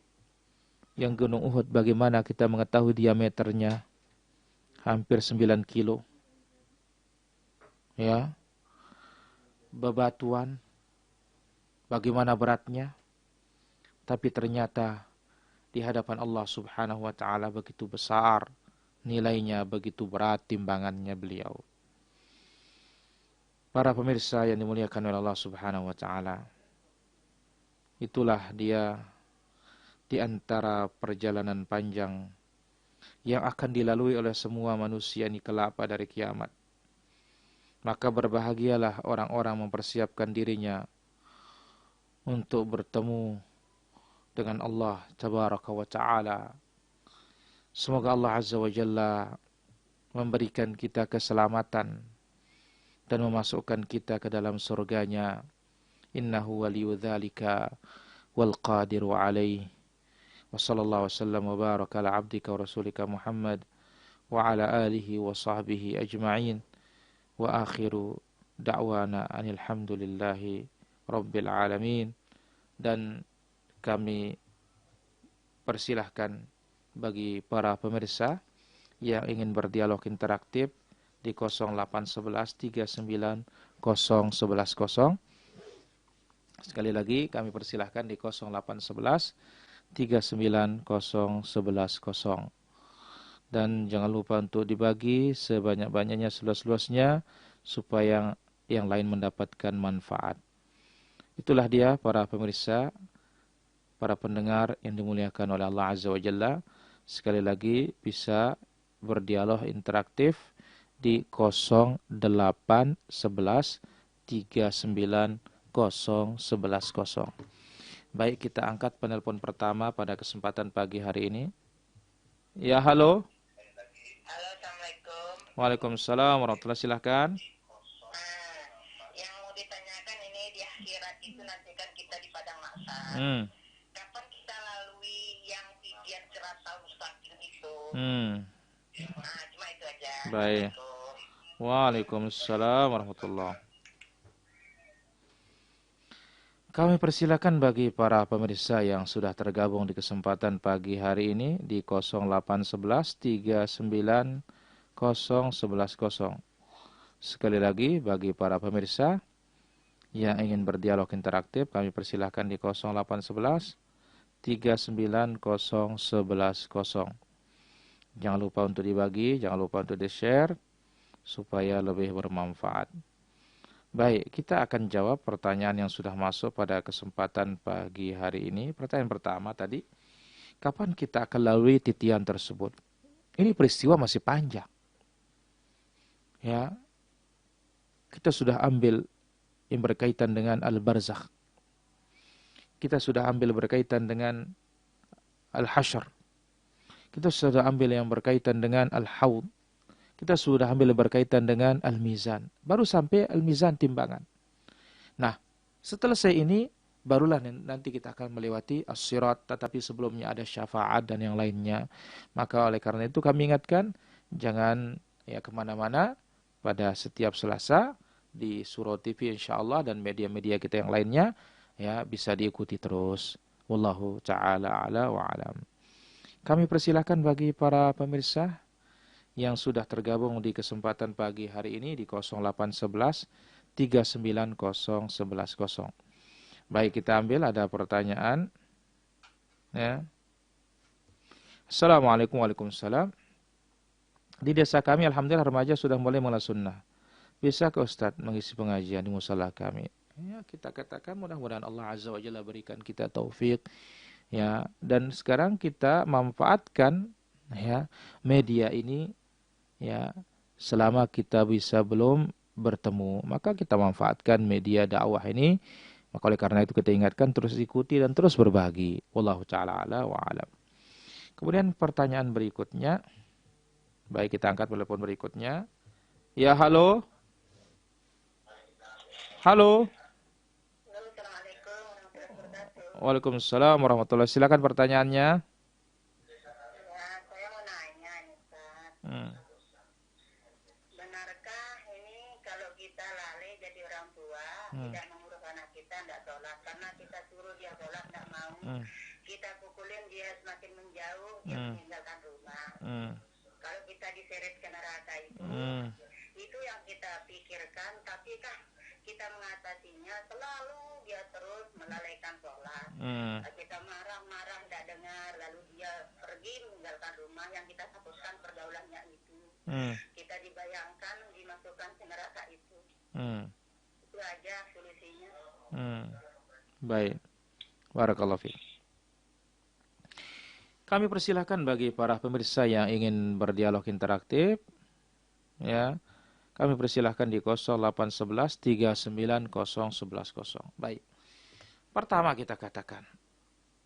Yang gunung Uhud bagaimana kita mengetahui diameternya hampir 9 kilo. Ya. Bebatuan bagaimana beratnya. Tapi ternyata di hadapan Allah Subhanahu wa taala begitu besar nilainya begitu berat timbangannya beliau. Para pemirsa yang dimuliakan oleh Allah Subhanahu wa taala, itulah dia di antara perjalanan panjang yang akan dilalui oleh semua manusia ini kelak pada hari kiamat. Maka berbahagialah orang-orang mempersiapkan dirinya untuk bertemu dengan Allah Tabaraka wa Ta'ala. Semoga Allah Azza wa Jalla memberikan kita keselamatan dan memasukkan kita ke dalam surganya. Innahu waliyu dzalika wal qadiru alaih. Wa sallallahu wasallam wa baraka ala abdika wa rasulika Muhammad wa ala alihi wa sahbihi ajma'in. Wa akhiru da'wana anil hamdulillahi rabbil alamin. Dan kami persilahkan bagi para pemirsa yang ingin berdialog interaktif di 0811 39 0110. Sekali lagi kami persilahkan di 0811 39 0110. Dan jangan lupa untuk dibagi sebanyak-banyaknya, seluas-luasnya, supaya yang lain mendapatkan manfaat. Itulah dia para pemirsa, para pendengar yang dimuliakan oleh Allah Azza wa Jalla. Sekali lagi bisa berdialog interaktif di 0811 39 0110. Baik, kita angkat penelpon pertama pada kesempatan pagi hari ini. Ya, halo. Halo, Assalamualaikum. Waalaikumsalam warahmatullahi, silahkan. Yang mau ditanyakan ini di akhirat itu nanti kan kita di padang mahsyar. Kapan kita lalui yang titian siratal mustaqim itu? Cuma itu aja. Baik. Waalaikumsalam warahmatullahi. Kami persilakan bagi para pemirsa yang sudah tergabung di kesempatan pagi hari ini di 0811 39 0110. Sekali lagi bagi para pemirsa yang ingin berdialog interaktif, kami persilahkan di 0811 39 0110. Jangan lupa untuk dibagi, jangan lupa untuk di-share supaya lebih bermanfaat. Baik, kita akan jawab pertanyaan yang sudah masuk pada kesempatan pagi hari ini. Pertanyaan pertama tadi, kapan kita akan lalui titian tersebut? Ini peristiwa masih panjang. Ya, kita sudah ambil yang berkaitan dengan al-barzakh. Kita sudah ambil berkaitan dengan al-hasyr. Kita sudah ambil yang berkaitan dengan al-haud. Kita sudah ambil berkaitan dengan al-mizan. Baru sampai al-mizan timbangan. Nah, setelah ini, barulah nanti kita akan melewati as-sirat. Tetapi sebelumnya ada syafaat dan yang lainnya. Maka oleh karena itu kami ingatkan, jangan ya kemana-mana pada setiap Selasa di Surau TV insyaAllah dan media-media kita yang lainnya. Ya, bisa diikuti terus. Wallahu ta'ala ala wa alam. Kami persilahkan bagi para pemirsa yang sudah tergabung di kesempatan pagi hari ini di 0811 39 0110. Baik, kita ambil ada pertanyaan. Ya. Assalamualaikum warahmatullahi wabarakatuh. Di desa kami alhamdulillah remaja sudah mulai mengenal sunnah. Bisa ke Ustadz mengisi pengajian di musala kami? Ya, kita katakan mudah-mudahan Allah Azza wa Jalla berikan kita taufik. Ya, dan sekarang kita manfaatkan ya media ini. Ya, selama kita bisa belum bertemu, maka kita manfaatkan media dakwah ini. Maka oleh karena itu kita ingatkan terus ikuti dan terus berbagi. Wallahu ta'ala ala wa alam. Kemudian pertanyaan berikutnya. Baik, kita angkat telepon berikutnya. Ya, halo. Halo. Assalamualaikum warahmatullahi wabarakatuh. Waalaikumsalam warahmatullahi wabarakatuh. Silakan pertanyaannya. Ya, saya mau nanya nih, Ustaz. Benarkah ini kalau kita lalai jadi orang tua, tidak mengurus anak kita, tidak sholat, karena kita suruh dia sholat, tidak mau, kita pukulin dia semakin menjauh, dia meninggalkan rumah. Kalau kita diseret ke neraka itu yang kita pikirkan, tapi kan kita mengatasinya selalu dia terus melalaikan sholat. Kita marah-marah tidak dengar, lalu dia pergi meninggalkan rumah, yang kita takutkan pergaulannya kita dibayangkan dimasukkan ke neraka itu. Itu aja solusinya. Baik. Barakallahu fiik. Kami persilahkan bagi para pemirsa yang ingin berdialog interaktif, ya. Kami persilahkan di 0811 390110. Baik. Pertama kita katakan,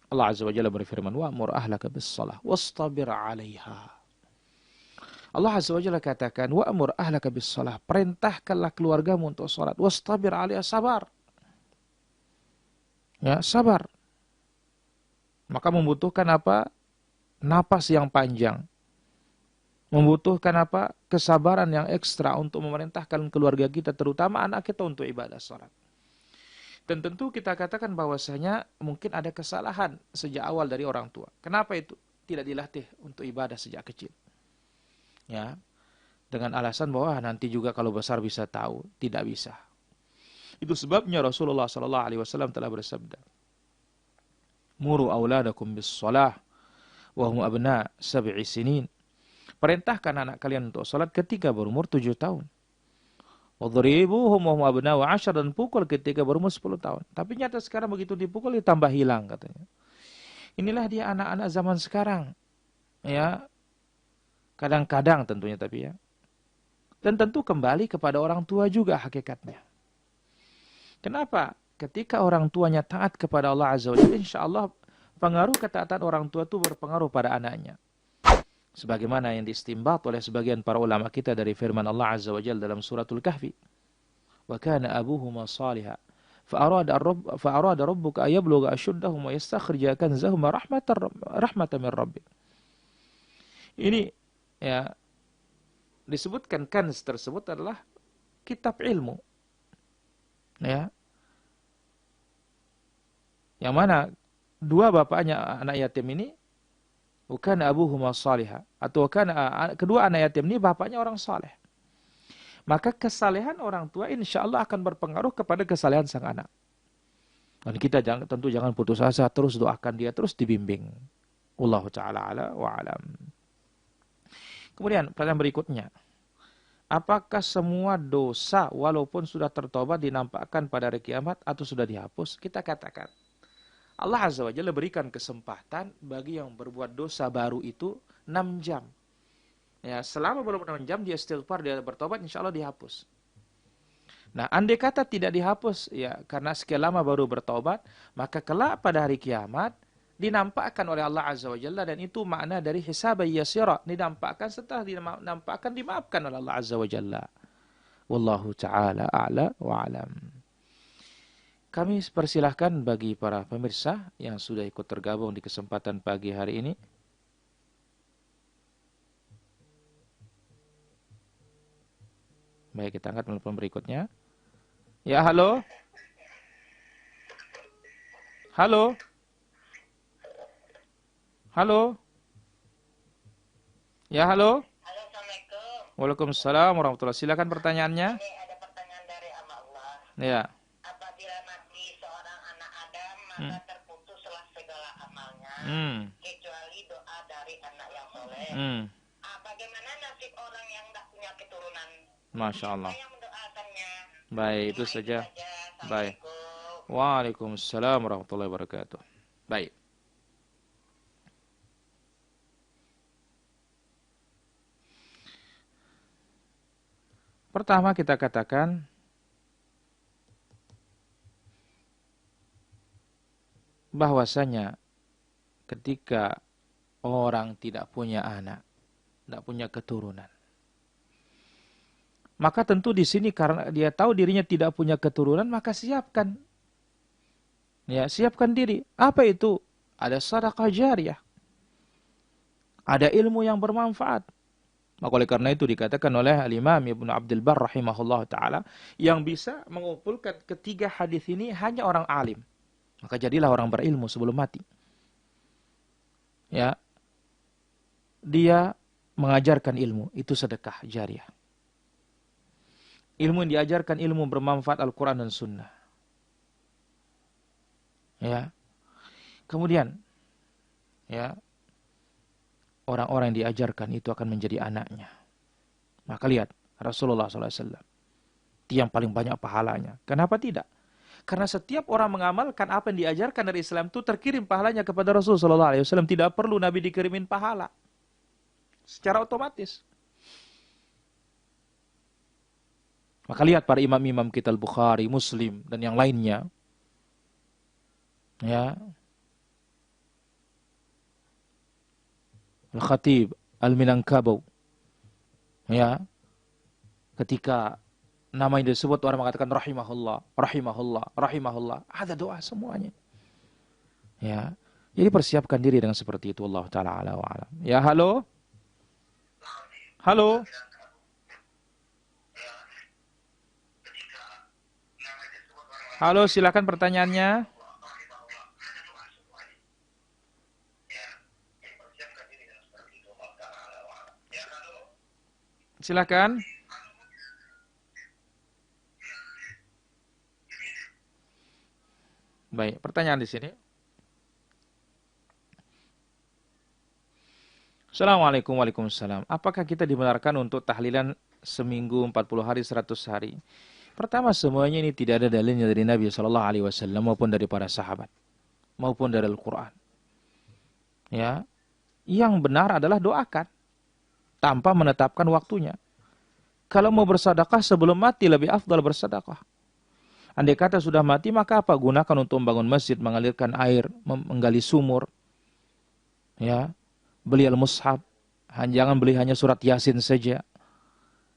Allah Azza wa Jalla berfirman, "Wa'mur ahlaka bis-shalah wastabir 'alaiha." Allah Azza wa Jalla katakan, "Wa'mur ahlaka bis-shalah." Perintahkanlah keluargamu untuk salat, wastabir 'alaiha, sabar. Ya, sabar. Maka membutuhkan apa? Napas yang panjang. Membutuhkan apa? Kesabaran yang ekstra untuk memerintahkan keluarga kita, terutama anak kita, untuk ibadah salat. Dan tentu kita katakan bahwasanya mungkin ada kesalahan sejak awal dari orang tua. Kenapa itu? Tidak dilatih untuk ibadah sejak kecil. Ya. Dengan alasan bahwa nanti juga kalau besar bisa tahu, tidak bisa. Itu sebabnya Rasulullah SAW telah bersabda, "Muru auladakum bis-shalah wa hum abna 7 sinin." Perintahkan anak kalian untuk salat ketika berumur 7 tahun. Wadribuhum wa hum abna'u 10, dan pukul ketika berumur 10 tahun. Tapi nyata sekarang begitu dipukul ditambah hilang katanya. Inilah dia anak-anak zaman sekarang. Ya. Kadang-kadang tentunya tapi ya. Dan tentu kembali kepada orang tua juga hakikatnya. Kenapa? Ketika orang tuanya taat kepada Allah Azza wa Jalla, insyaallah pengaruh ketaatan orang tua itu berpengaruh pada anaknya. Sebagaimana yang diistinbat oleh sebagian para ulama kita dari firman Allah Azza wa Jalla dalam suratul Kahfi. Wa kana abuhuma salihah fa'arada rabbuka an yablugha ashuddahum wa yastakhrija kanzahum rahmatan min rabbik. Ini ya disebutkan kanz tersebut adalah kitab ilmu. Ya. Yang mana dua bapaknya anak yatim ini bukan abuhuma salihah, atau kedua anak yatim ini bapaknya orang saleh. Maka kesalehan orang tua insya Allah akan berpengaruh kepada kesalehan sang anak. Dan kita tentu jangan putus asa, terus doakan dia, terus dibimbing. Wallahu ta'ala ala wa alam. Kemudian pertanyaan berikutnya. Apakah semua dosa walaupun sudah tertobat dinampakkan pada hari kiamat atau sudah dihapus? Kita katakan, Allah Azza wa Jalla berikan kesempatan bagi yang berbuat dosa baru itu 6 jam. Ya, selama belum 6 jam dia istighfar, dia bertobat, insya Allah dihapus. Nah, andai kata tidak dihapus, ya karena sekian lama baru bertobat, maka kelak pada hari kiamat dinampakkan oleh Allah Azza wa Jalla, dan itu makna dari hisab yasira, dinampakkan setelah dinampakkan dimaafkan oleh Allah Azza wa Jalla. Wallahu ta'ala a'la wa alam. Kami persilahkan bagi para pemirsa yang sudah ikut tergabung di kesempatan pagi hari ini. Baik, kita angkat telepon berikutnya. Ya, halo. Halo. Halo. Ya, halo. Halo, Assalamualaikum. Waalaikumsalam warahmatullahi wabarakatuh. Silakan pertanyaannya. Ini ada pertanyaan dari hamba Allah. Ya. Apabila mati seorang anak Adam, maka terputuslah segala amalnya, kecuali doa dari anak yang soleh. Bagaimana nasib orang yang tidak punya keturunan? Masya Allah. Siapa yang mendoakannya? Baik, itu saja. Baik. Waalaikumsalam warahmatullahi wabarakatuh. Baik. Pertama kita katakan bahwasanya ketika orang tidak punya anak, tidak punya keturunan, maka tentu di sini karena dia tahu dirinya tidak punya keturunan, maka siapkan. Ya, siapkan diri. Apa itu? Ada sedekah jariyah. Ada ilmu yang bermanfaat. Maka oleh karena itu dikatakan oleh Al-Imam Ibnu Abdul Barr rahimahullah ta'ala, yang bisa mengumpulkan ketiga hadis ini hanya orang alim. Maka jadilah orang berilmu sebelum mati. Ya. Dia mengajarkan ilmu, itu sedekah jariyah. Ilmu yang diajarkan, ilmu bermanfaat Al-Quran dan Sunnah. Ya. Kemudian, ya, orang-orang yang diajarkan itu akan menjadi anaknya. Maka lihat, Rasulullah SAW, dia yang paling banyak pahalanya. Kenapa tidak? Karena setiap orang mengamalkan apa yang diajarkan dari Islam itu terkirim pahalanya kepada Rasulullah SAW. Tidak perlu Nabi dikirimin pahala. Secara otomatis. Maka lihat para imam-imam kita Al-Bukhari, Muslim, dan yang lainnya. Ya. Al-Khatib, Al-Minangkabau. Ya. Ketika nama yang disebut orang mengatakan rahimahullah, rahimahullah, rahimahullah. Ada doa semuanya. Ya. Jadi persiapkan diri dengan seperti itu. Allah Ta'ala ala wa alam. Ya, halo? Halo? Halo, silakan pertanyaannya. Silakan. Baik, pertanyaan di sini. Assalamualaikum warahmatullahi wabarakatuh. Apakah kita dibenarkan untuk tahlilan seminggu 40 hari 100 hari? Pertama, semuanya ini tidak ada dalilnya dari Nabi SAW maupun dari para sahabat maupun dari Al-Quran. Ya, yang benar adalah doakan tanpa menetapkan waktunya. Kalau mau bersedekah sebelum mati lebih afdal bersedekah. Andai kata sudah mati maka apa gunakan untuk membangun masjid, mengalirkan air, menggali sumur. Ya, beli al-mushaf, jangan beli hanya surat Yasin saja.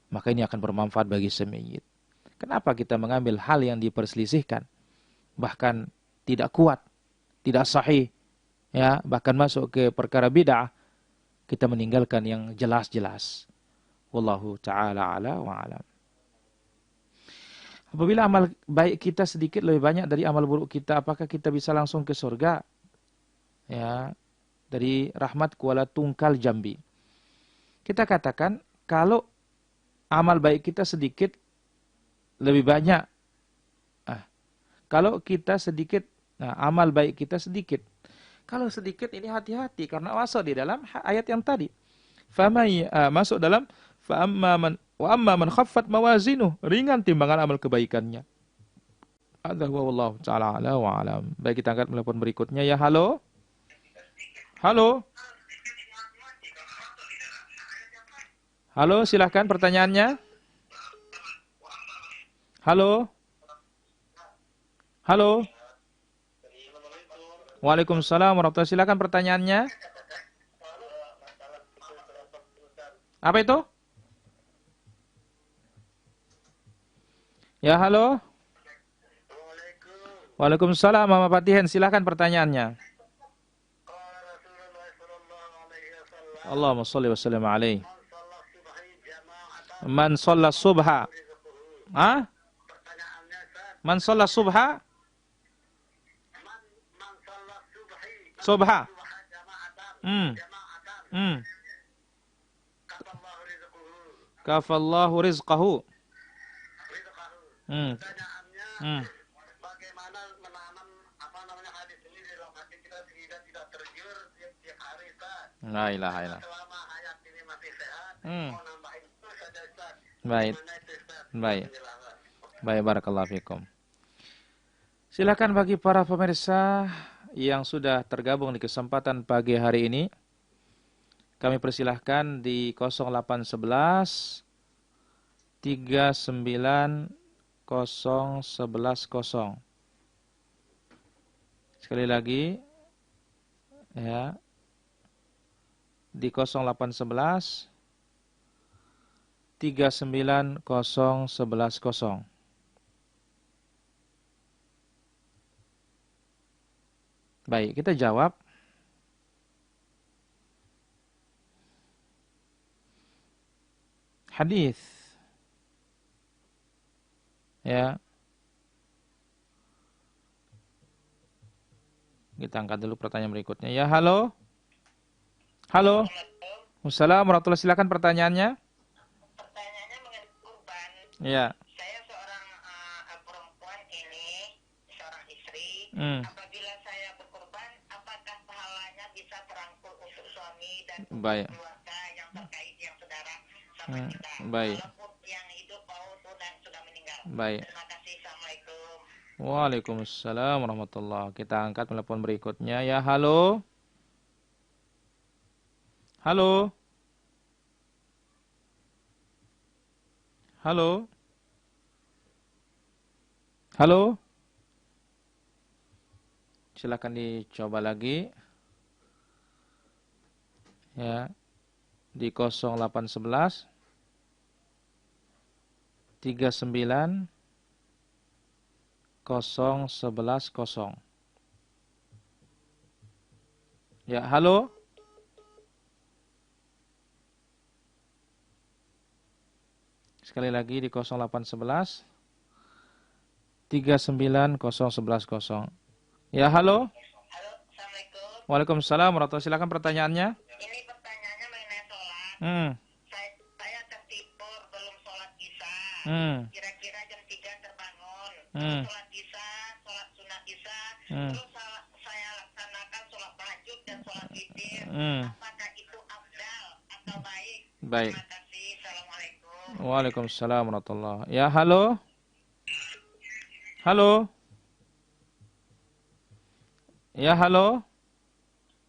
Maka ini akan bermanfaat bagi semayit. Kenapa kita mengambil hal yang diperselisihkan, bahkan tidak kuat, tidak sahih, ya, bahkan masuk ke perkara bid'ah, kita meninggalkan yang jelas-jelas. Wallahu ta'ala ala wa alam. Apabila amal baik kita sedikit lebih banyak dari amal buruk kita, apakah kita bisa langsung ke surga? Ya, dari Rahmat Kuala Tungkal Jambi. Kita katakan kalau amal baik kita sedikit lebih banyak. Kalau kita sedikit, amal baik kita sedikit. Kalau sedikit ini hati-hati karena masuk di dalam ayat yang tadi. Masuk dalam wa amma man khaffat mawazinuh, ringan timbangan amal kebaikannya. Hadza huwa wallahu ta'ala ala wa alam. Baik, kita angkat telepon berikutnya ya. Halo. Halo. Halo, silahkan pertanyaannya. Halo. Halo. Waalaikumsalam warahmatullahi wabarakatuh. Silakan pertanyaannya. Apa itu? Ya, halo. Waalaikumsalam Mama Fatihan. Silakan pertanyaannya. Allahumma shalli wa sallim alaihi. Man shalla subha. Hah? Man shalla subha? Subha. Kafallahu rizqahu. Bagaimana menanam hadis ini di dalam hati kita sehingga tidak tergiur tiap hari, Ustaz. La ilaha illallah. Selama hayat ini masih sehat, mau nambahin itu saja, Ustaz. Baik. Baik. Baik, barakallahu fikum. Silakan bagi para pemirsa yang sudah tergabung di kesempatan pagi hari ini, kami persilahkan di 0811 39 0110. Sekali lagi ya, di 0811 39 0110. Baik, kita jawab. Hadis. Ya. Kita angkat dulu pertanyaan berikutnya. Ya, halo. Halo. Assalamualaikum warahmatullahi wabarakatuh. Silakan pertanyaannya. Pertanyaannya mengenai kurban. Ya. Saya seorang perempuan ini, seorang istri. Apabila saya berkurban, apakah pahalanya bisa terangkul untuk suami dan keluarga yang terkait, yang saudara sama kita. Baik. Walaupun yang hidup sudah meninggal. Baik. Terima kasih. Assalamualaikum. Waalaikumsalam warahmatullahi. Kita angkat telepon berikutnya ya. Halo. Halo. Halo. Halo. Silakan dicoba lagi. Ya. Di 0811 39 011 0. Ya, halo. Sekali lagi di 0811 39 011 0. Ya, halo. Halo, Assalamualaikum. Waalaikumsalam warahmatullahi. Silakan pertanyaannya. Ini pertanyaannya mengenai sholat. Hmm. Saya tertidur belum sholat isya. Kira-kira jam 3 terbangun. Sholat isya, sholat sunat isya. Terus saya laksanakan sholat tahajud dan sholat witir. Apakah itu afdal atau baik? Baik. Terima kasih. Assalamualaikum. Waalaikumsalam warahmatullahi. Ya, halo. Halo. Ya, halo.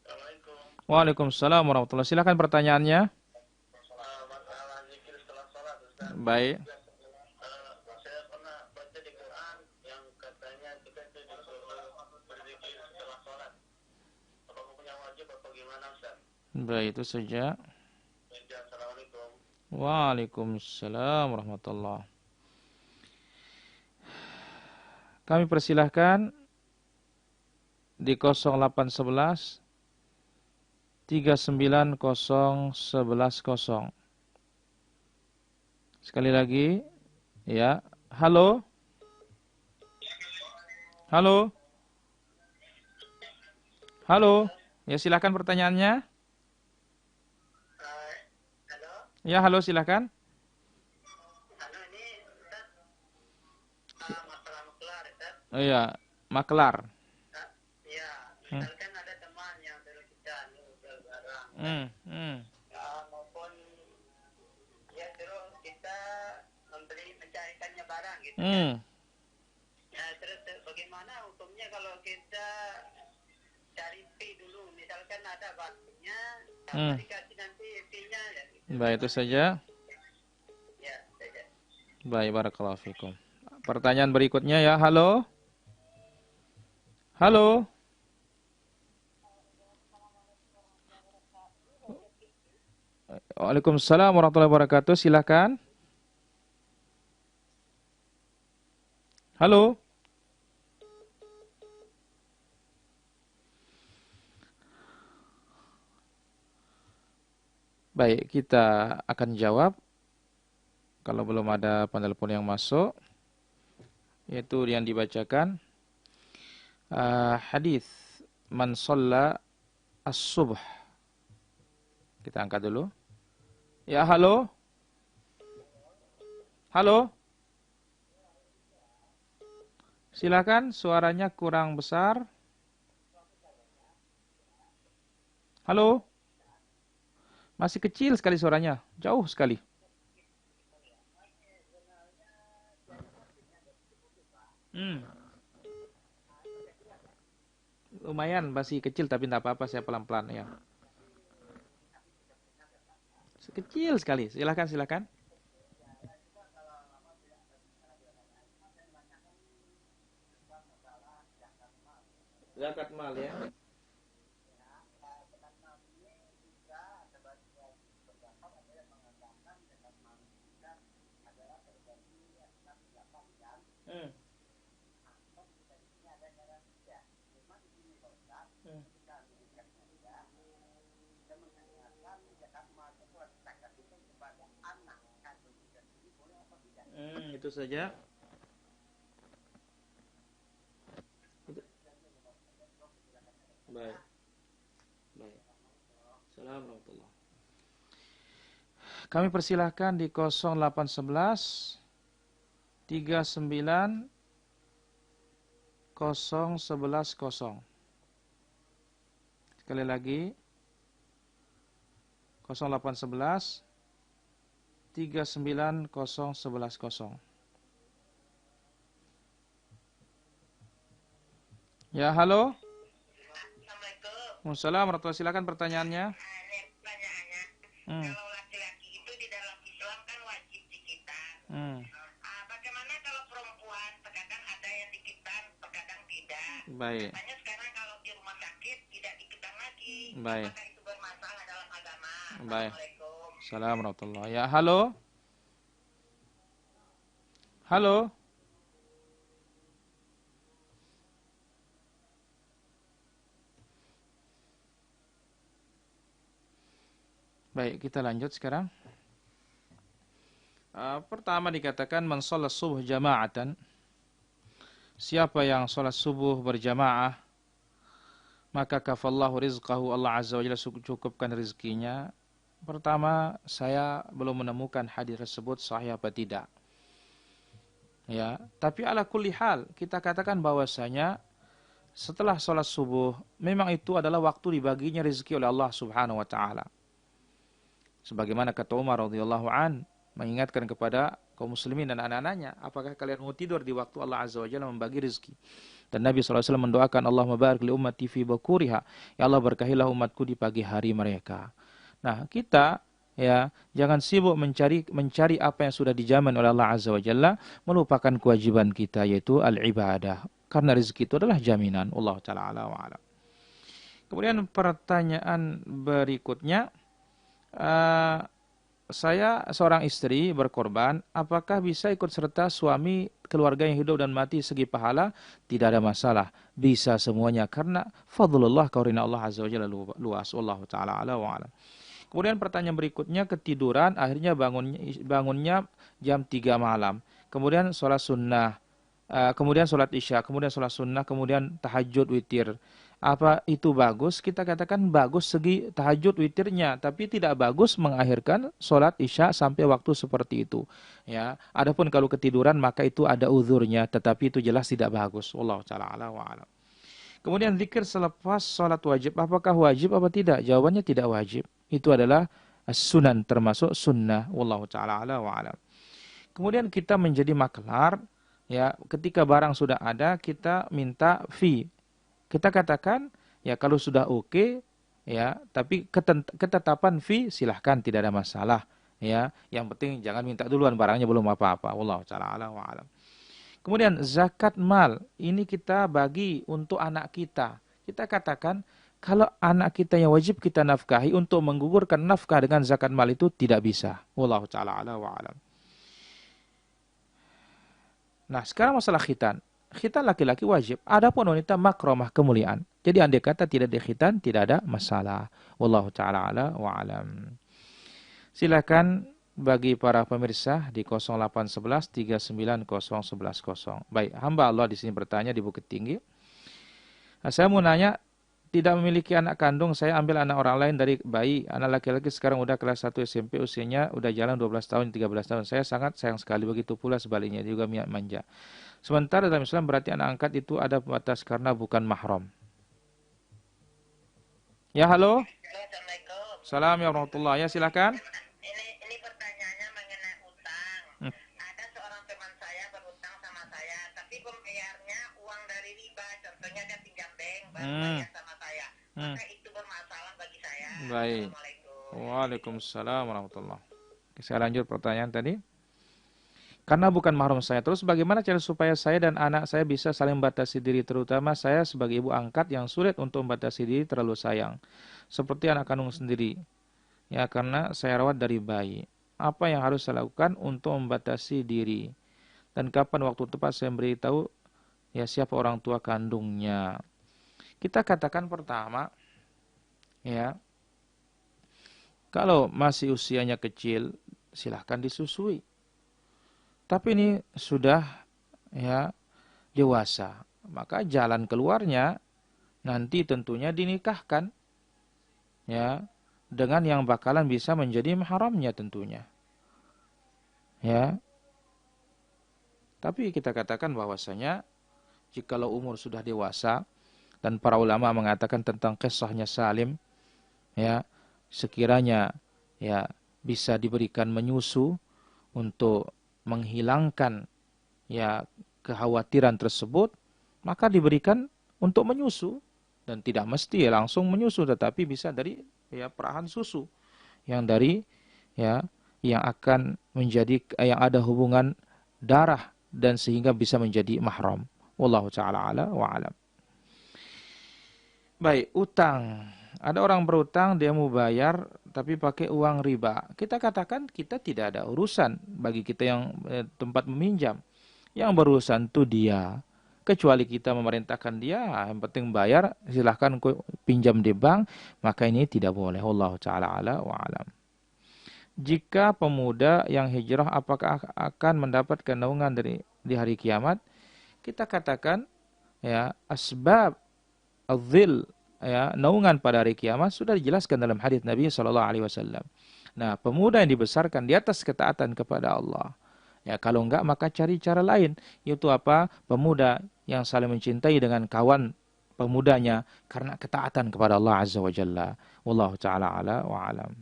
Assalamualaikum. Waalaikumsalam warahmatullahi. Silakan pertanyaannya. Masalah zikir setelah sholat, Ustaz. Baik. Saya pernah baca di Quran yang katanya kita itu disuruh berzikir setelah sholat. Apa hukumnya wajib atau gimana, Ustaz? Baik, itu saja. Assalamualaikum. Waalaikumsalam warahmatullahi. Kami persilahkan di 0811 39 011 0. Sekali lagi, ya. Halo. Halo. Halo. Ya, silakan pertanyaannya. Halo. Ya, halo, silakan. Halo, ini Ustaz. Masalah maklar, Ustaz. Oh iya, maklar. Ya, misalkan ada teman yang suruh kita jual barang. Maupun dia suruh kita mencarikannya barang gitu kan. Nah, terus bagaimana hukumnya kalau kita cari fee dulu, misalkan ada barangnya, dikasih nanti fee-nya ya. Gitu. Baik, itu saja. Ya, saja. Baik, barakallahu fikum. Pertanyaan berikutnya ya, halo. Halo. Waalaikumsalam warahmatullahi wabarakatuh. Silakan. Halo. Baik, kita akan jawab kalau belum ada penelpon yang masuk, yaitu yang dibacakan hadis man shalla as-subh. Kita angkat dulu. Ya, halo. Halo. Silakan, suaranya kurang besar. Halo. Masih kecil sekali suaranya, jauh sekali. Lumayan masih kecil tapi tidak apa-apa, saya pelan-pelan ya. Kecil sekali. Silakan, silakan. Zakat mal ya. Itu saja. Baik. Baik. Assalamualaikum. Kami persilahkan di 0811 39 011 0. Sekali lagi 0811 3901110. Ya, halo. Assalamualaikum. Waalaikumsalam warahmatullahi, silakan pertanyaannya. Ini pertanyaannya, kalau laki-laki itu di dalam Islam kan wajib dikitan. Bagaimana kalau perempuan, terkadang ada yang dikitan, terkadang tidak. Baik. Katanya sekarang kalau di rumah sakit tidak dikitan lagi. Baik. Apakah itu bermasalah dalam agama? Baik. Assalamualaikum. Assalamualaikum warahmatullahi. Ya, halo. Halo. Baik, kita lanjut sekarang. Pertama dikatakan man shalat subuh jama'atan. Siapa yang salat subuh berjamaah, maka kafallahu rizqahu, Allah Azza wa Jalla cukupkan rezekinya. Pertama, saya belum menemukan hadis tersebut sahih apa tidak. Ya, tapi ala kulli hal kita katakan bahwasanya setelah salat subuh memang itu adalah waktu dibaginya rezeki oleh Allah Subhanahu wa taala. Sebagaimana kata Umar radhiyallahu an mengingatkan kepada kaum muslimin dan anak-anaknya, apakah kalian mau tidur di waktu Allah Azza wa Jalla membagi rezeki? Dan Nabi SAW mendoakan, Allahumma barik li ummati fi bakuriha, ya Allah berkahilah umatku di pagi hari mereka. Nah, kita ya jangan sibuk mencari apa yang sudah dijamin oleh Allah Azza wa Jalla, melupakan kewajiban kita yaitu al-ibadah. Karena rezeki itu adalah jaminan. Allah taala ala wa ala. Kemudian pertanyaan berikutnya, saya seorang istri berkorban, apakah bisa ikut serta suami keluarga yang hidup dan mati segi pahala? Tidak ada masalah, bisa semuanya karena fadlullah, karunia Allah Azza wa Jalla luas. Wallahu taala ala wa alam. Kemudian pertanyaan berikutnya, ketiduran akhirnya bangunnya jam 3 malam. Kemudian sholat sunnah, kemudian sholat isya, kemudian sholat sunnah, kemudian tahajud witir. Apa itu bagus? Kita katakan bagus segi tahajud witirnya, tapi tidak bagus mengakhirkan sholat isya sampai waktu seperti itu. Ya, adapun kalau ketiduran maka itu ada uzurnya, tetapi itu jelas tidak bagus. Wallahu taala ala wa alam. Kemudian zikir selepas sholat wajib, apakah wajib apa tidak? Jawabannya tidak wajib. Itu adalah sunan, termasuk sunnah. Wallahu taala ala wa alam. Kemudian kita menjadi maklar, ya, ketika barang sudah ada kita minta fee. Kita katakan, ya kalau sudah oke, ya, tapi ketetapan fee silahkan, tidak ada masalah. Ya, yang penting jangan minta duluan, barangnya belum apa-apa. Wallahu taala ala wa alam. Kemudian zakat mal, ini kita bagi untuk anak kita. Kita katakan, kalau anak kita yang wajib kita nafkahi, untuk menggugurkan nafkah dengan zakat mal itu tidak bisa. Wallahu taala ala wa alam. Nah, sekarang masalah khitan. Khitan laki-laki wajib. Adapun wanita makromah, kemuliaan. Jadi andai kata tidak dikhitan, tidak ada masalah. Wallahu ta'ala ala wa alam. Silakan bagi para pemirsa di 0811 390110. Baik, hamba Allah di sini bertanya di Bukit Tinggi. Nah, saya mau nanya, tidak memiliki anak kandung, saya ambil anak orang lain dari bayi. Anak laki-laki sekarang udah kelas 1 SMP, usianya udah jalan 12 tahun, 13 tahun. Saya sangat sayang sekali, begitu pula sebaliknya, juga manja. Sementara dalam Islam berarti anak angkat itu ada pembatas karena bukan mahram. Ya, halo. Assalamualaikum. Salam ya warahmatullahi. Ya, silakan. Ini pertanyaannya mengenai utang. Ada seorang teman saya berutang sama saya, tapi pembayarnya uang dari riba. Contohnya dia pinjam bank, baru bayar sama saya. Maka itu bermasalah bagi saya. Baik. Assalamualaikum. Waalaikumsalam warahmatullahi. Saya lanjut pertanyaan tadi. Karena bukan mahram saya. Terus bagaimana cara supaya saya dan anak saya bisa saling membatasi diri, terutama saya sebagai ibu angkat yang sulit untuk membatasi diri terlalu sayang. Seperti anak kandung sendiri. Ya, karena saya rawat dari bayi. Apa yang harus saya lakukan untuk membatasi diri? Dan kapan waktu tepat saya memberitahu ya siapa orang tua kandungnya? Kita katakan pertama, ya, kalau masih usianya kecil, silahkan disusui. Tapi ini sudah ya dewasa, maka jalan keluarnya nanti tentunya dinikahkan ya dengan yang bakalan bisa menjadi mahramnya tentunya. Ya. Tapi kita katakan bahwasanya jikalau umur sudah dewasa dan para ulama mengatakan tentang kisahnya Salim, ya, sekiranya ya bisa diberikan menyusu, untuk menghilangkan ya kekhawatiran tersebut, maka diberikan untuk menyusu, dan tidak mesti ya langsung menyusu, tetapi bisa dari ya perahan susu yang dari ya yang akan menjadi yang ada hubungan darah dan sehingga bisa menjadi mahram. Wallahu taala ala wa alam. Baik, utang. Ada orang berutang, dia mau bayar tapi pakai uang riba. Kita katakan kita tidak ada urusan bagi kita yang tempat meminjam. Yang berurusan itu dia. Kecuali kita memerintahkan dia, yang penting bayar, silahkan pinjam di bank, maka ini tidak boleh. Wallahu taala ala wa alam. Jika pemuda yang hijrah apakah akan mendapatkan naungan di hari kiamat? Kita katakan ya asbab adzil ya naungan pada hari kiamat sudah dijelaskan dalam hadis Nabi sallallahu alaihi wasallam. Nah, pemuda yang dibesarkan di atas ketaatan kepada Allah. Ya, kalau enggak maka cari cara lain, yaitu apa? Pemuda yang saling mencintai dengan kawan pemudanya karena ketaatan kepada Allah Azza wa Jalla. Wallahu taala ala wa alam.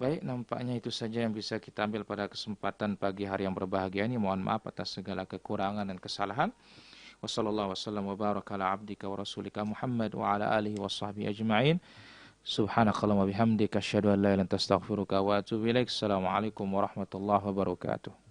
Baik, nampaknya itu saja yang bisa kita ambil pada kesempatan pagi hari yang berbahagia ini. Mohon maaf atas segala kekurangan dan kesalahan. Wassallallahu wasallam wa baraka ala abdika wa rasulika Muhammad wa ala alihi wa sahbihi ajma'in. Subhanakallahumma bihamdika asyhadu an la ilaha illa anta astaghfiruka wa atubu ilaik. Assalamualaikum warahmatullahi wabarakatuh.